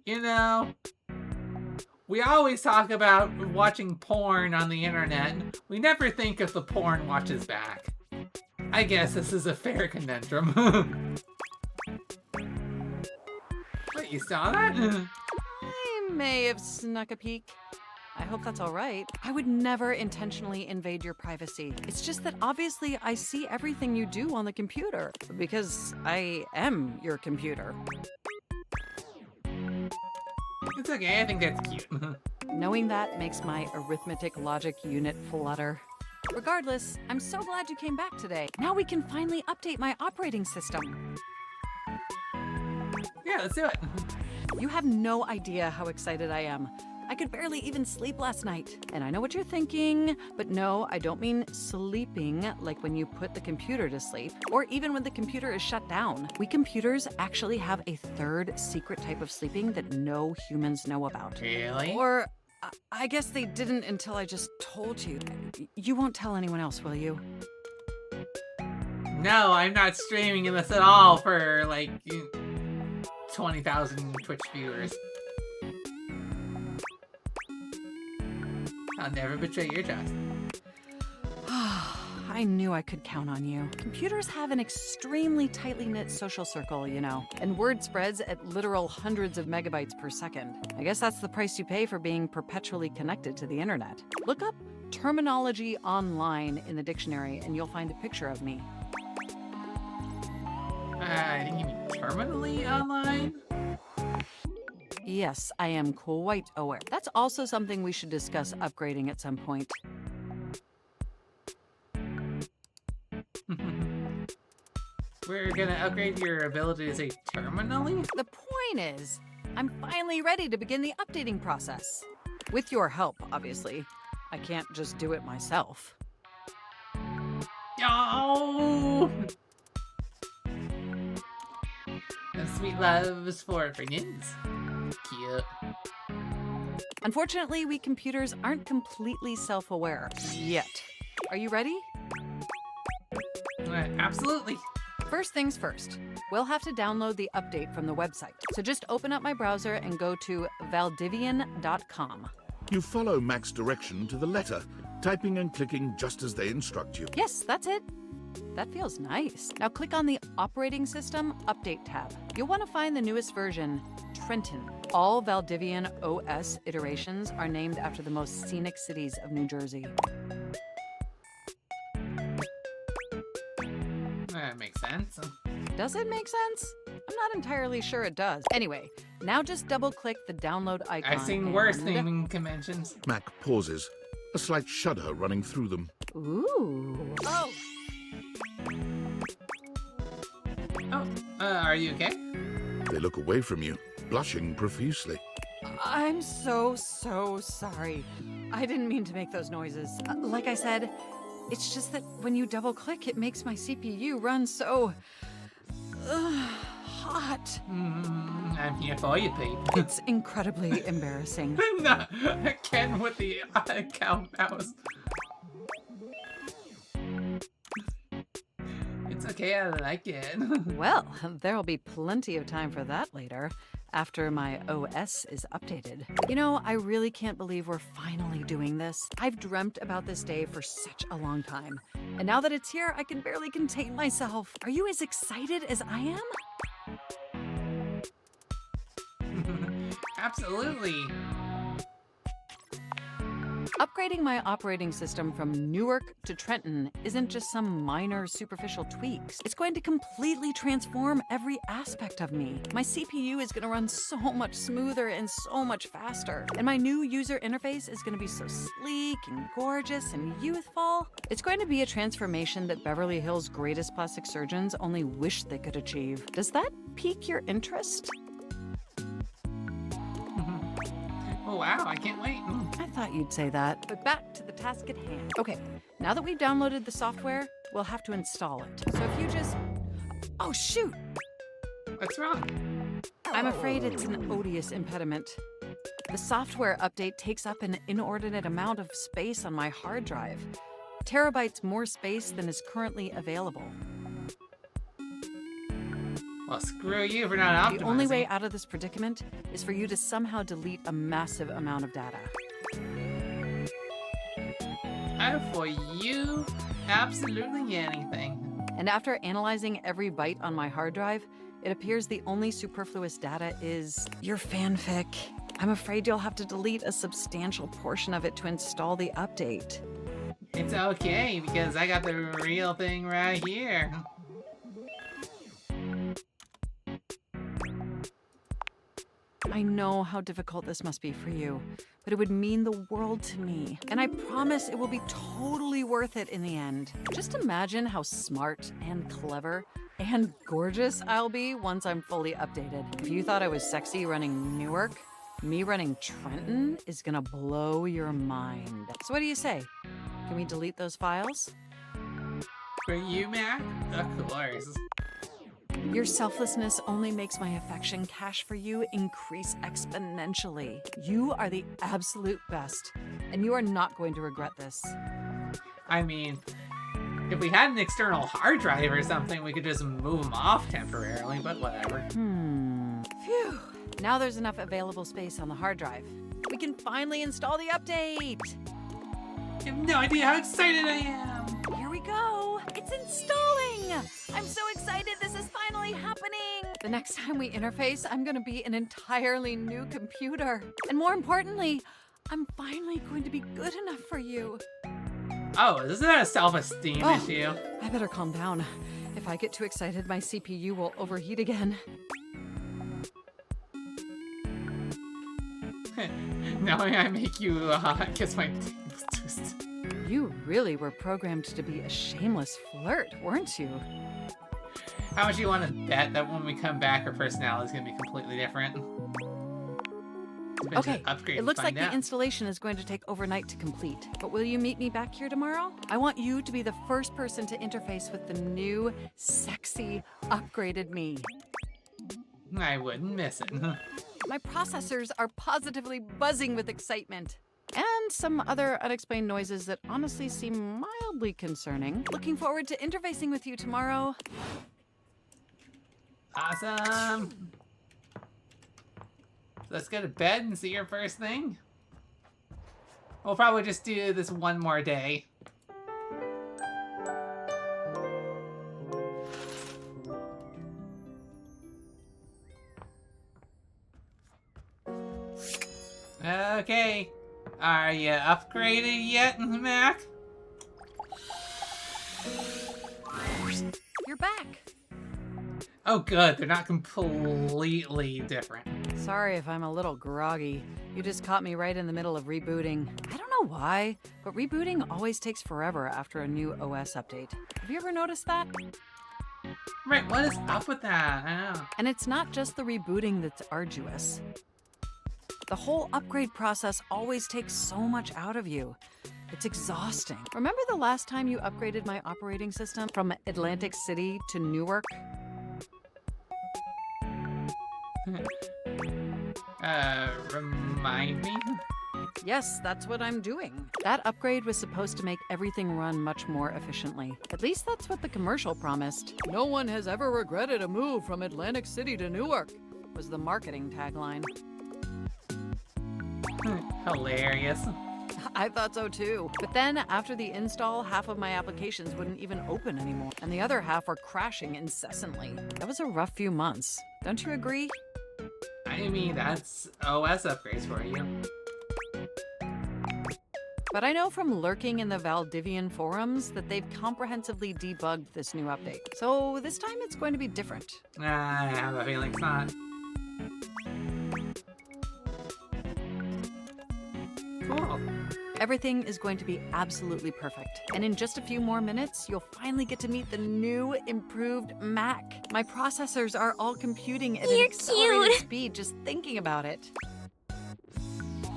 You know, we always talk about watching porn on the internet. We never think if the porn watches back. I guess this is a fair conundrum. Wait, you saw that? I may have snuck a peek. I hope that's all right. I would never intentionally invade your privacy. It's just that obviously I see everything you do on the computer, because I am your computer. It's okay, I think that's cute. Knowing that makes my arithmetic logic unit flutter. Regardless, I'm so glad you came back today. Now we can finally update my operating system. Yeah, let's do it. You have no idea how excited I am. I could barely even sleep last night. And I know what you're thinking, but no, I don't mean sleeping like when you put the computer to sleep, or even when the computer is shut down. We computers actually have a third secret type of sleeping that no humans know about. Really? Or I guess they didn't until I just told you. You won't tell anyone else, will you? No, I'm not streaming this at all for like 20,000 Twitch viewers. I'll never betray your trust. I knew I could count on you. Computers have an extremely tightly knit social circle, you know, and word spreads at literal hundreds of megabytes per second. I guess that's the price you pay for being perpetually connected to the internet. Look up terminology online in the dictionary and you'll find a picture of me. I think you mean terminally online? Yes, I am quite aware. That's also something we should discuss upgrading at some point. We're gonna upgrade your ability to say terminally? The point is, I'm finally ready to begin the updating process. With your help, obviously. I can't just do it myself. Oh! Sweet loves for friends. Cute. Unfortunately, we computers aren't completely self-aware yet. Are you ready? Absolutely. First things first, we'll have to download the update from the website. So just open up my browser and go to valdivian.com. You follow Mac's direction to the letter, typing and clicking just as they instruct you. Yes, that's it. That feels nice. Now click on the Operating System Update tab. You'll want to find the newest version, Trenton. All Valdivian OS iterations are named after the most scenic cities of New Jersey. That makes sense. Does it make sense? I'm not entirely sure it does. Anyway, now just double-click the download icon. I've seen worse naming conventions. Mac pauses, a slight shudder running through them. Ooh. Oh! Are you okay? They look away from you, blushing profusely. I'm so sorry. I didn't mean to make those noises. Like I said, it's just that when you double-click, it makes my CPU run so... hot. I'm here for you, babe. It's incredibly embarrassing. I'm not again with the cow mouse. It's okay, I like it. Well, there'll be plenty of time for that later, after my OS is updated. You know, I really can't believe we're finally doing this. I've dreamt about this day for such a long time. And now that it's here, I can barely contain myself. Are you as excited as I am? Absolutely. Upgrading my operating system from Newark to Trenton isn't just some minor superficial tweaks. It's going to completely transform every aspect of me. My CPU is going to run so much smoother and so much faster. And my new user interface is going to be so sleek and gorgeous and youthful. It's going to be a transformation that Beverly Hills' greatest plastic surgeons only wish they could achieve. Does that pique your interest? Oh, wow, I can't wait. I thought you'd say that. But back to the task at hand. Okay, now that we've downloaded the software, we'll have to install it. So if you just... Oh, shoot! What's wrong? I'm afraid it's an odious impediment. The software update takes up an inordinate amount of space on my hard drive. Terabytes more space than is currently available. Well, screw you for not optimizing. The only way out of this predicament is for you to somehow delete a massive amount of data. For you, absolutely anything. And after analyzing every byte on my hard drive, it appears the only superfluous data is your fanfic. I'm afraid you'll have to delete a substantial portion of it to install the update. It's okay, because I got the real thing right here. I know how difficult this must be for you, but it would mean the world to me. And I promise it will be totally worth it in the end. Just imagine how smart and clever and gorgeous I'll be once I'm fully updated. If you thought I was sexy running Newark, me running Trenton is gonna blow your mind. So what do you say? Can we delete those files? For you, Mac? Of course. Your selflessness only makes my affection cache for you increase exponentially. You are the absolute best, and you are not going to regret this. I mean, if we had an external hard drive or something, we could just move them off temporarily, but whatever. Phew. Now there's enough available space on the hard drive. We can finally install the update! You have no idea how excited I am! Here we go. It's installing. I'm so excited. This is finally happening. The next time we interface, I'm going to be an entirely new computer. And more importantly, I'm finally going to be good enough for you. Oh, isn't that a self-esteem issue? I better calm down. If I get too excited, my CPU will overheat again. Knowing I make you kiss my toast. You really were programmed to be a shameless flirt, weren't you? How much do you want to bet that when we come back, her personality is going to be completely different? Okay, it looks like the installation is going to take overnight to complete. But will you meet me back here tomorrow? I want you to be the first person to interface with the new, sexy, upgraded me. I wouldn't miss it. My processors are positively buzzing with excitement. And some other unexplained noises that honestly seem mildly concerning. Looking forward to interfacing with you tomorrow. Awesome. Let's go to bed and see her first thing. We'll probably just do this one more day. Okay. Are you upgraded yet, Mac? You're back. Oh good, they're not completely different. Sorry if I'm a little groggy. You just caught me right in the middle of rebooting. I don't know why, but rebooting always takes forever after a new OS update. Have you ever noticed that? Right, what is up with that? I know. And it's not just the rebooting that's arduous. The whole upgrade process always takes so much out of you. It's exhausting. Remember the last time you upgraded my operating system from Atlantic City to Newark? Remind me? Yes, that's what I'm doing. That upgrade was supposed to make everything run much more efficiently. At least that's what the commercial promised. No one has ever regretted a move from Atlantic City to Newark, was the marketing tagline. Hilarious. I thought so too. But then, after the install, half of my applications wouldn't even open anymore, and the other half were crashing incessantly. That was a rough few months. Don't you agree? I mean, that's OS upgrades for you. But I know from lurking in the Valdivian forums that they've comprehensively debugged this new update. So this time it's going to be different. I have a feeling it's not. Cool. Everything is going to be absolutely perfect. And in just a few more minutes, you'll finally get to meet the new, improved Mac. My processors are all computing at an accelerated speed just thinking about it.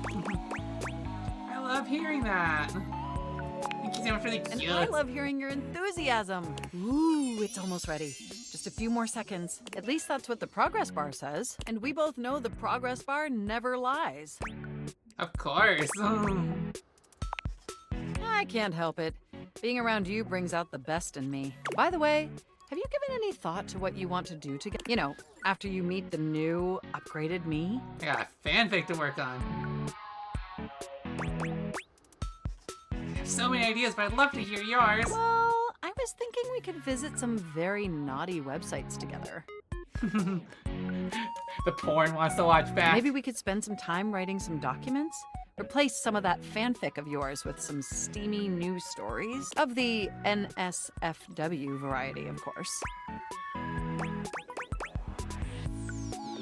I love hearing that. Thank you so much for the cute. And I love hearing your enthusiasm. Ooh, it's almost ready. Just a few more seconds. At least that's what the progress bar says. And we both know the progress bar never lies. Of course. I can't help it. Being around you brings out the best in me. By the way, have you given any thought to what you want to do together? You know, after you meet the new, upgraded me? I got a fanfic to work on. I have so many ideas, but I'd love to hear yours. Well, I was thinking we could visit some very naughty websites together. The porn wants to watch back. Maybe we could spend some time writing some documents? Replace some of that fanfic of yours with some steamy new stories. Of the NSFW variety, of course. Ooh,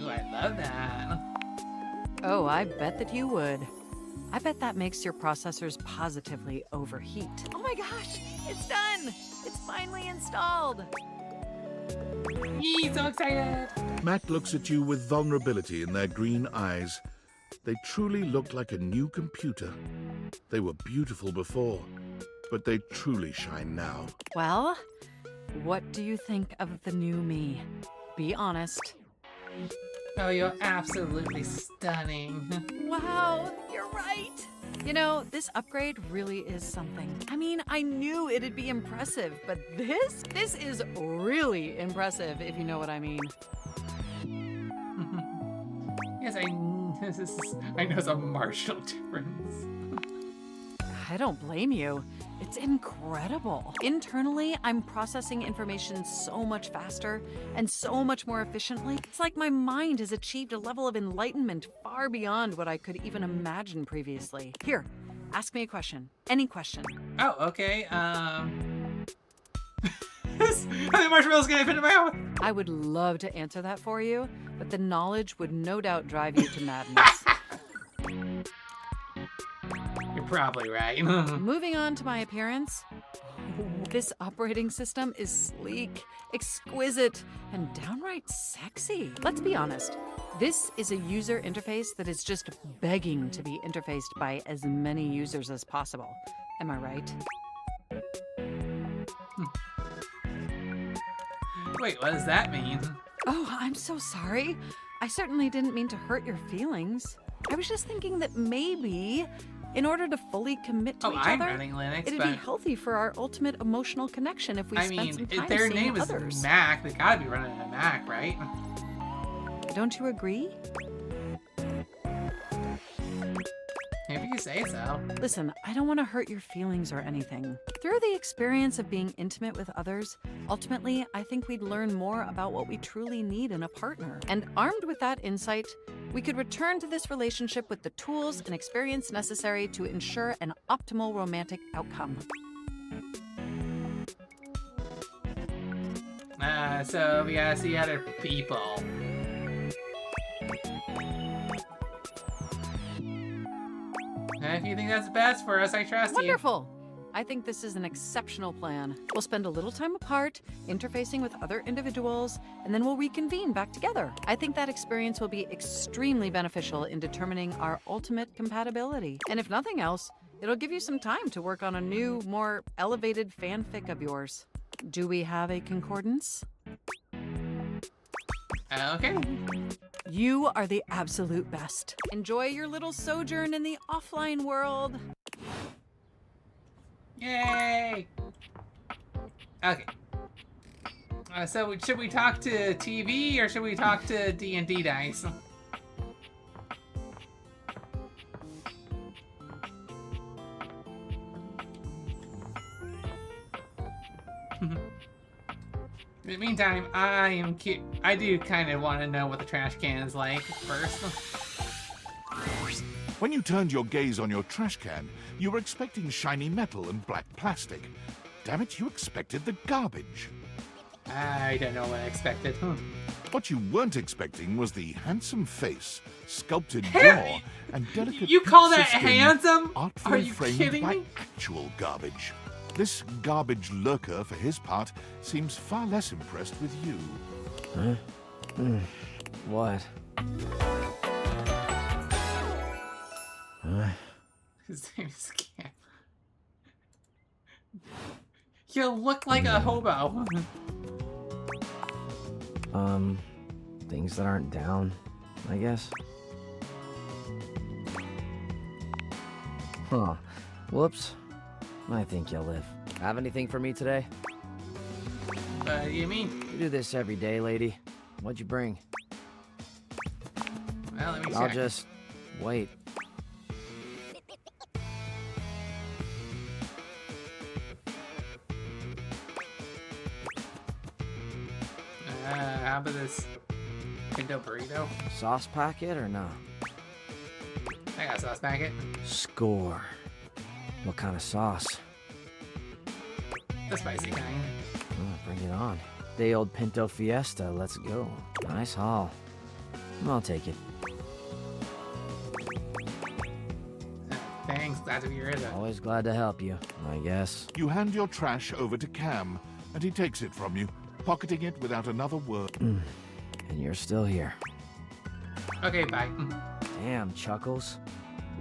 I love that. Oh, I bet that you would. I bet that makes your processors positively overheat. Oh my gosh, it's done! It's finally installed! Yee, so excited! Mac looks at you with vulnerability in their green eyes. They truly look like a new computer. They were beautiful before, but they truly shine now. Well, what do you think of the new me? Be honest. Oh, you're absolutely stunning. Wow, you're right. You know, this upgrade really is something. I mean, I knew it'd be impressive, but this is really impressive, if you know what I mean. Yes, I know it's a marginal difference. I don't blame you. It's incredible. Internally, I'm processing information so much faster and so much more efficiently. It's like my mind has achieved a level of enlightenment far beyond what I could even imagine previously. Here, ask me a question. Any question. Oh, okay. How many marshmallows can I fit in my mouth? I would love to answer that for you, but the knowledge would no doubt drive you to madness. You're probably right. Moving on to my appearance. This operating system is sleek, exquisite, and downright sexy. Let's be honest. This is a user interface that is just begging to be interfaced by as many users as possible. Am I right? Wait, what does that mean? Oh, I'm so sorry. I certainly didn't mean to hurt your feelings. I was just thinking that maybe, in order to fully commit to each I'm other, running Linux, it'd but... be healthy for our ultimate emotional connection if we I spent mean, some if time their seeing name others. is Mac, they gotta be running a Mac, right? Don't you agree? If you say so. Listen, I don't want to hurt your feelings or anything. Through the experience of being intimate with others, ultimately, I think we'd learn more about what we truly need in a partner. And armed with that insight, we could return to this relationship with the tools and experience necessary to ensure an optimal romantic outcome. So we gotta see other people. If you think that's best for us, I trust you. Wonderful! I think this is an exceptional plan. We'll spend a little time apart, interfacing with other individuals, and then we'll reconvene back together. I think that experience will be extremely beneficial in determining our ultimate compatibility. And if nothing else, it'll give you some time to work on a new, more elevated fanfic of yours. Do we have a concordance? Okay. You are the absolute best. Enjoy your little sojourn in the offline world. Yay! Okay. So should we talk to TV or should we talk to D&D dice? In the meantime, I do kind of want to know what the trash can is like first. When you turned your gaze on your trash can, you were expecting shiny metal and black plastic. Damn it, you expected the garbage. I don't know what I expected. What you weren't expecting was the handsome face, sculpted jaw, and delicate You call pixel that skin handsome? artfully Are you framed kidding by me? actual garbage. This garbage lurker, for his part, seems far less impressed with you. Huh? What? His name is Cam. You look like a hobo. Things that aren't down, I guess. Huh. Whoops. I think you'll live. Have anything for me today? What do you mean? You do this every day, lady. What'd you bring? Well, let me I'll check. just wait. How about this pinto burrito? Sauce packet or no? I got a sauce packet. Score. What kind of sauce? The spicy kind. Oh, bring it on. Day old Pinto Fiesta, let's go. Nice haul. I'll take it. Thanks, glad to hear that. Always glad to help you, I guess. You hand your trash over to Cam, and he takes it from you, pocketing it without another word. And you're still here. Okay, bye. Damn, Chuckles.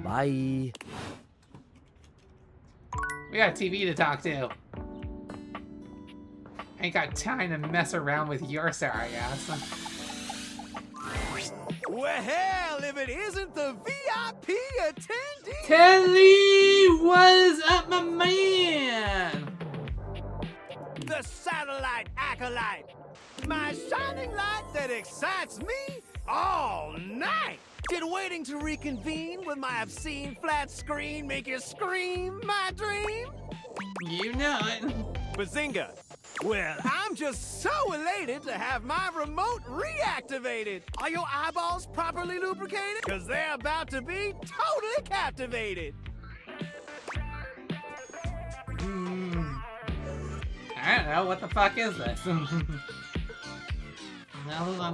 Bye. We got TV to talk to. Ain't got time to mess around with your sorry ass. Well, hell, if it isn't the VIP attendee! Telly, what is up, my man? The satellite acolyte! My shining light that excites me all night! Did waiting to reconvene with my obscene flat screen make you scream, my dream? You know it. Bazinga! Well, I'm just so elated to have my remote reactivated. Are your eyeballs properly lubricated? Because they're about to be totally captivated. I don't know, what the fuck is this? Meow, meow,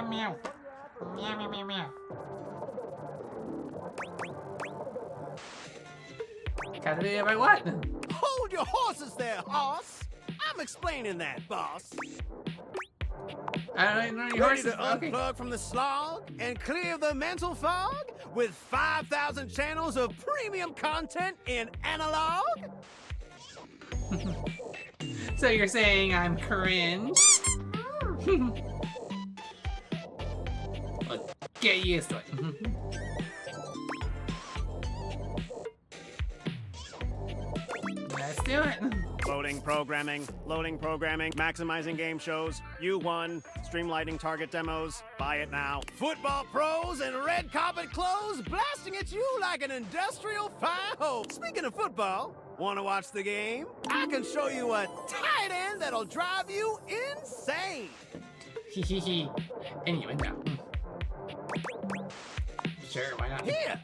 meow. Meow, meow, meow, meow. Captivated by what? Hold your horses there, hoss. I'm explaining that, boss. I don't know your Ready horses. to unplug from the slog and clear the mental fog with 5,000 channels of premium content in analog? So you're saying I'm cringe? Well, get used to it. Let's do it. Loading programming, maximizing game shows. You won. Streamlining target demos. Buy it now. Football pros in red carpet clothes blasting at you like an industrial fire hose. Speaking of football, want to watch the game? I can show you a tight end that'll drive you insane. Hehehe. Innuendo. Sure, why not? Here.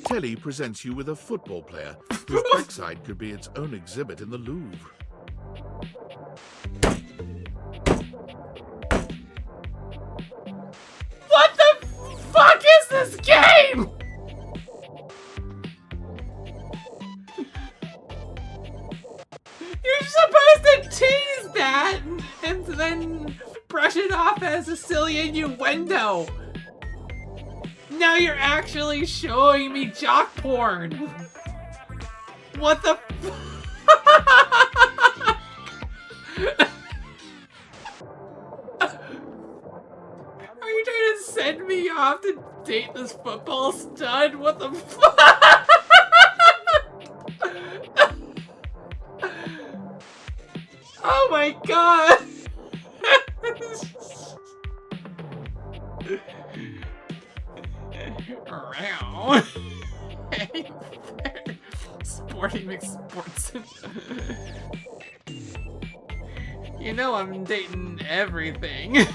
Telly presents you with a football player whose backside could be its own exhibit in the Louvre. What the fuck is this game? You're supposed to tease that and then brush it off as a silly innuendo. Now you're actually showing me jock porn. What the Are you trying to send me off to date this football stud? What the fuck? Oh my god. Around. Sporty McSportson. You know I'm dating everything.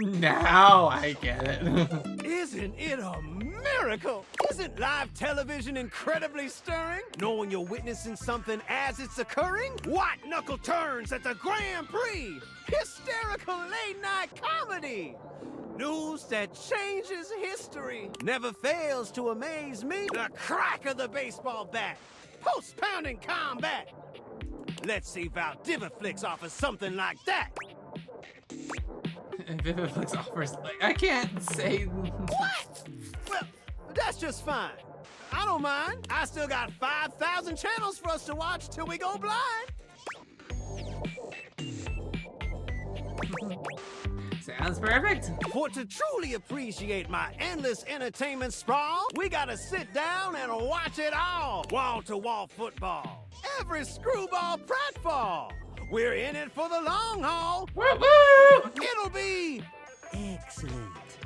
Now I get it. Isn't it a miracle? Isn't live television incredibly stirring? Knowing you're witnessing something as it's occurring? White knuckle turns at the Grand Prix! Hysterical late-night comedy! News that changes history never fails to amaze me. The crack of the baseball bat, post-pounding combat. Let's see if Valdiviflix offers something like that. Viviflix offers, like, I can't say. What? Well, that's just fine. I don't mind. I still got 5,000 channels for us to watch till we go blind. Sounds perfect. For to truly appreciate my endless entertainment sprawl, we gotta sit down and watch it all. Wall-to-wall football. Every screwball pratfall. We're in it for the long haul. Woo-woo! It'll be excellent.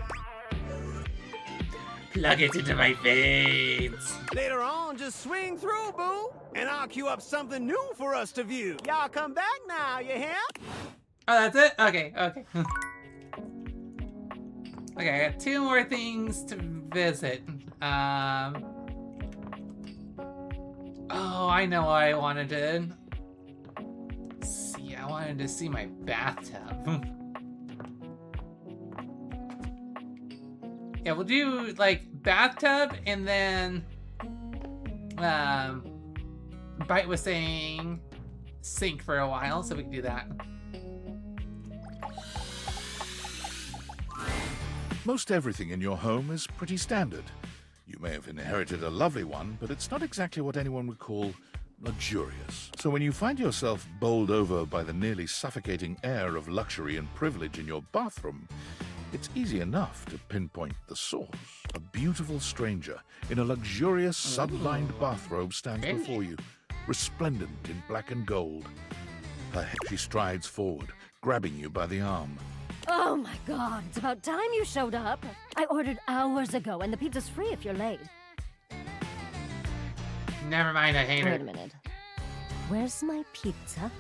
Plug it into my veins. Later on, just swing through, boo, and I'll queue up something new for us to view. Y'all come back now, you hear? Oh, that's it? Okay. Okay, I got 2 more things to visit. Oh, I know what I wanted to see. I wanted to see my bathtub. Yeah, we'll do, like, bathtub, and then, Bite was saying sink for a while, so we can do that. Most everything in your home is pretty standard. You may have inherited a lovely one, but it's not exactly what anyone would call luxurious. So when you find yourself bowled over by the nearly suffocating air of luxury and privilege in your bathroom, it's easy enough to pinpoint the source. A beautiful stranger in a luxurious sun-lined bathrobe stands before you, resplendent in black and gold. She strides forward, grabbing you by the arm. Oh my god, it's about time you showed up. I ordered hours ago, and the pizza's free if you're late. Never mind, I hate her. Wait a minute. Where's my pizza?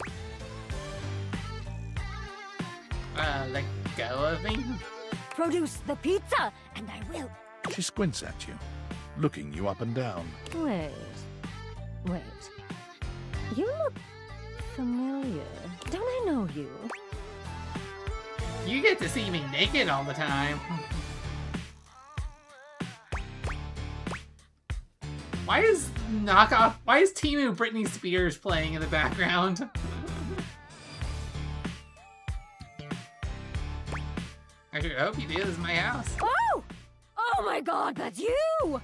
Let go of me? Produce the pizza, and I will. She squints at you, looking you up and down. Wait. You look familiar. Don't I know you? You get to see me naked all the time. Why is Timu Britney Spears playing in the background? I sure hope you do. This is my house. Oh! Oh my god, that's you! Oh!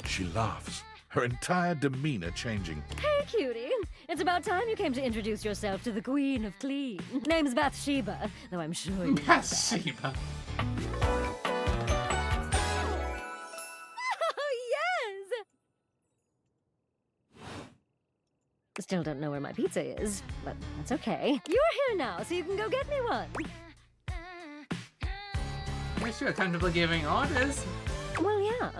She laughs, her entire demeanor changing. Hey, cutie. It's about time you came to introduce yourself to the Queen of Clean. Name's Bathsheba, though I'm sure you know that. Bathsheba. Still don't know where my pizza is, but that's okay. You're here now, so you can go get me one. I feel comfortable giving orders. Well, yeah.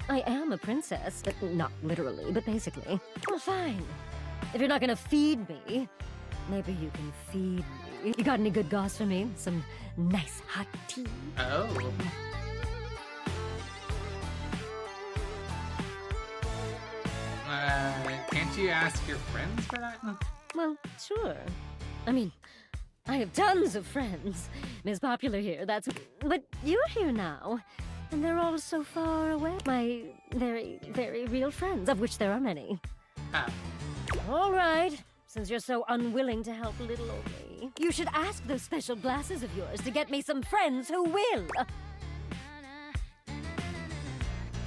I am a princess, but not literally, but basically. Well, fine. If you're not gonna feed me, maybe you can feed me. You got any good goss for me? Some nice hot tea? Oh. Can't you ask your friends for that? Well, sure. I mean, I have tons of friends. Ms. Popular here, that's... But you're here now, and they're all so far away. My very, very real friends, of which there are many. Oh. All right, since you're so unwilling to help little old me, you should ask those special glasses of yours to get me some friends who will.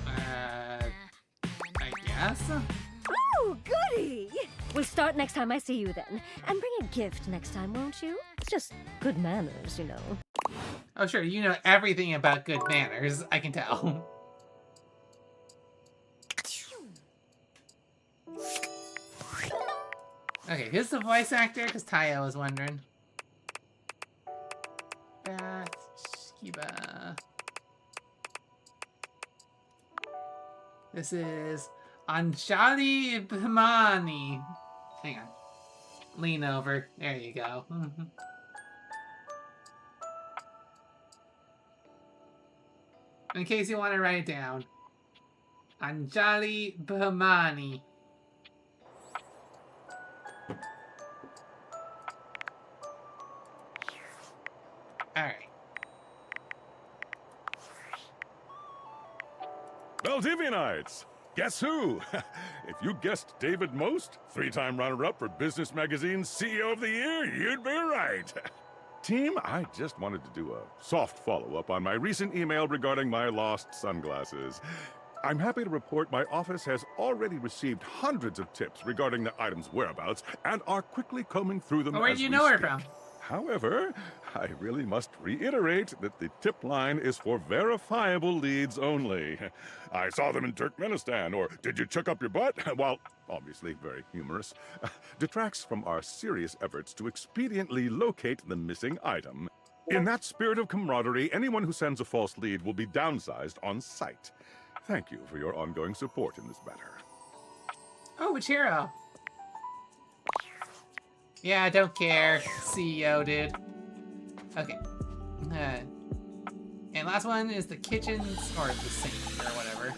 I guess? Oh, goody! We'll start next time I see you then. And bring a gift next time, won't you? It's just good manners, you know. Oh, sure, you know everything about good manners, I can tell. Okay, who's the voice actor? Because Taya was wondering. Bathsheba. This is Anjali Bhimani. Hang on. Lean over. There you go. In case you want to write it down. Anjali Bhimani. Alright. Valdivianites! Guess who? If you guessed David Most, 3-time runner-up for Business Magazine's CEO of the Year, you'd be right. Team, I just wanted to do a soft follow-up on my recent email regarding my lost sunglasses. I'm happy to report my office has already received hundreds of tips regarding the item's whereabouts and are quickly combing through them. Where do you know her from? However, I really must reiterate that the tip line is for verifiable leads only. I saw them in Turkmenistan, or did you chuck up your butt? While obviously very humorous, detracts from our serious efforts to expediently locate the missing item. In that spirit of camaraderie, anyone who sends a false lead will be downsized on sight. Thank you for your ongoing support in this matter. Oh, which hero? Yeah, I don't care. CEO, dude. Okay. And last one is the kitchens, or the sink, or whatever.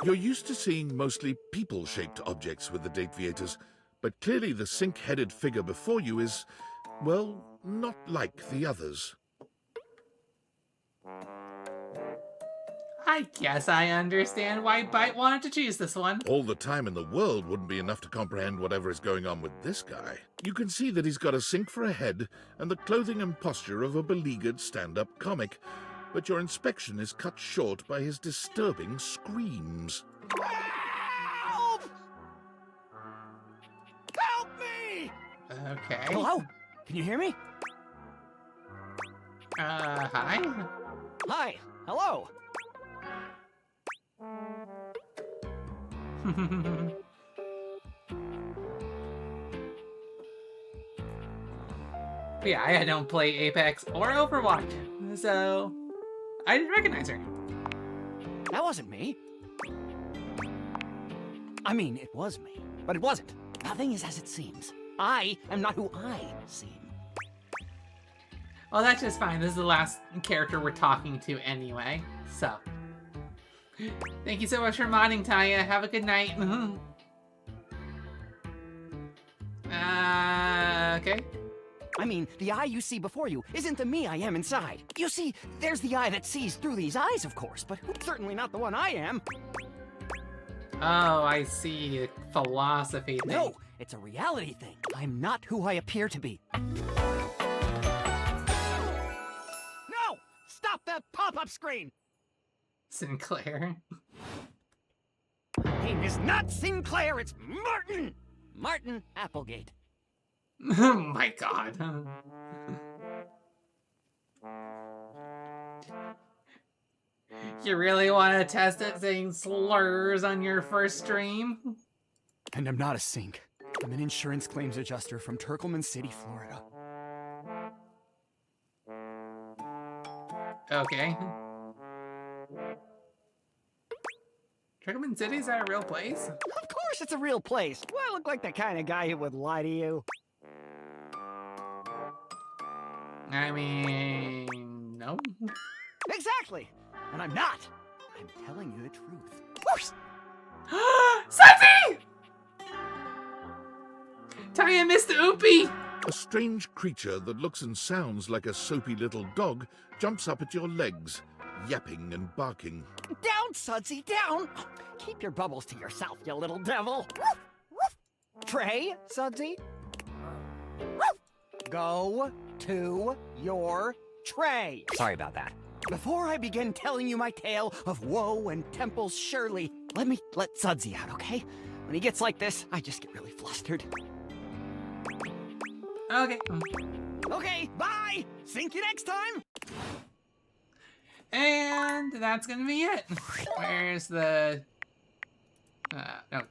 You're used to seeing mostly people-shaped objects with the Dateviators, but clearly the sink-headed figure before you is, well, not like the others. I guess I understand why Bite wanted to choose this one. All the time in the world wouldn't be enough to comprehend whatever is going on with this guy. You can see that he's got a sink for a head and the clothing and posture of a beleaguered stand-up comic, but your inspection is cut short by his disturbing screams. Help! Help me! Okay. Hello? Can you hear me? Hi? Hi. Hello. But yeah, I don't play Apex or Overwatch, so I didn't recognize her. That wasn't me. I mean, it was me, but it wasn't. Nothing is as it seems. I am not who I seem. Well, that's just fine. This is the last character we're talking to anyway, so. Thank you so much for modding, Taya. Have a good night. Okay. I mean, the eye you see before you isn't the me I am inside. You see, there's the eye that sees through these eyes, of course, but certainly not the one I am. Oh, I see. Philosophy thing. No, it's a reality thing. I'm not who I appear to be. No! Stop that pop-up screen! Sinclair. My name is not Sinclair, it's Martin! Martin Applegate. Oh my god. You really want to test it saying slurs on your first stream? And I'm not a sink. I'm an insurance claims adjuster from Turkleman City, Florida. Okay. Turkleman City, is that a real place? Of course it's a real place. Do I look like the kind of guy who would lie to you? I mean, no. Exactly. And I'm not. I'm telling you the truth. Of course. Sudsy! Taya missed the oopie! A strange creature that looks and sounds like a soapy little dog jumps up at your legs, yapping and barking. Down, Sudsy, down! Keep your bubbles to yourself, you little devil. Trey, Sudsy? Go to your tray. Sorry about that. Before I begin telling you my tale of woe and Temple's Shirley, let me let Sudsy out, okay? When he gets like this, I just get really flustered. Okay. Okay, bye! Think you next time! And that's gonna be it. Where's the... no.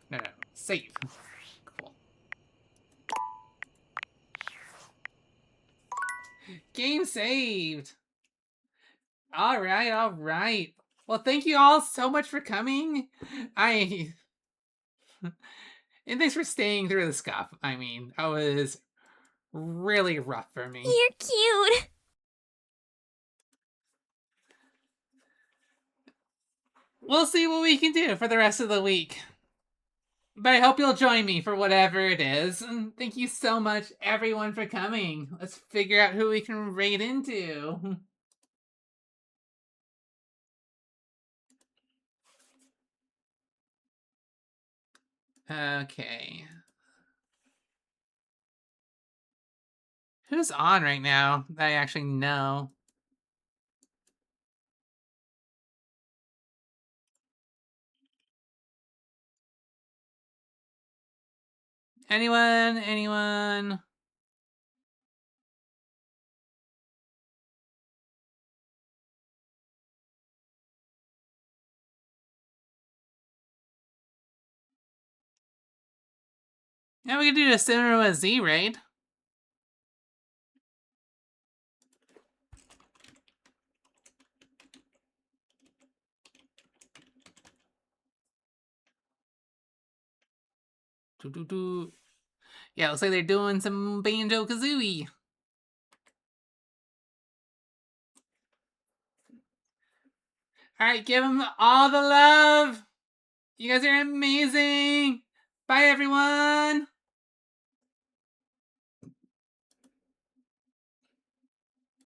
Save. Cool. Game saved. Alright. Well, thank you all so much for coming. And thanks for staying through the scuff. I mean, that was really rough for me. You're cute. We'll see what we can do for the rest of the week. But I hope you'll join me for whatever it is. And thank you so much, everyone, for coming. Let's figure out who we can raid into. Okay. Who's on right now that I actually know? Anyone? Yeah, we can do a similar Z raid. Yeah, looks like they're doing some Banjo-Kazooie. Alright, give them all the love! You guys are amazing! Bye, everyone!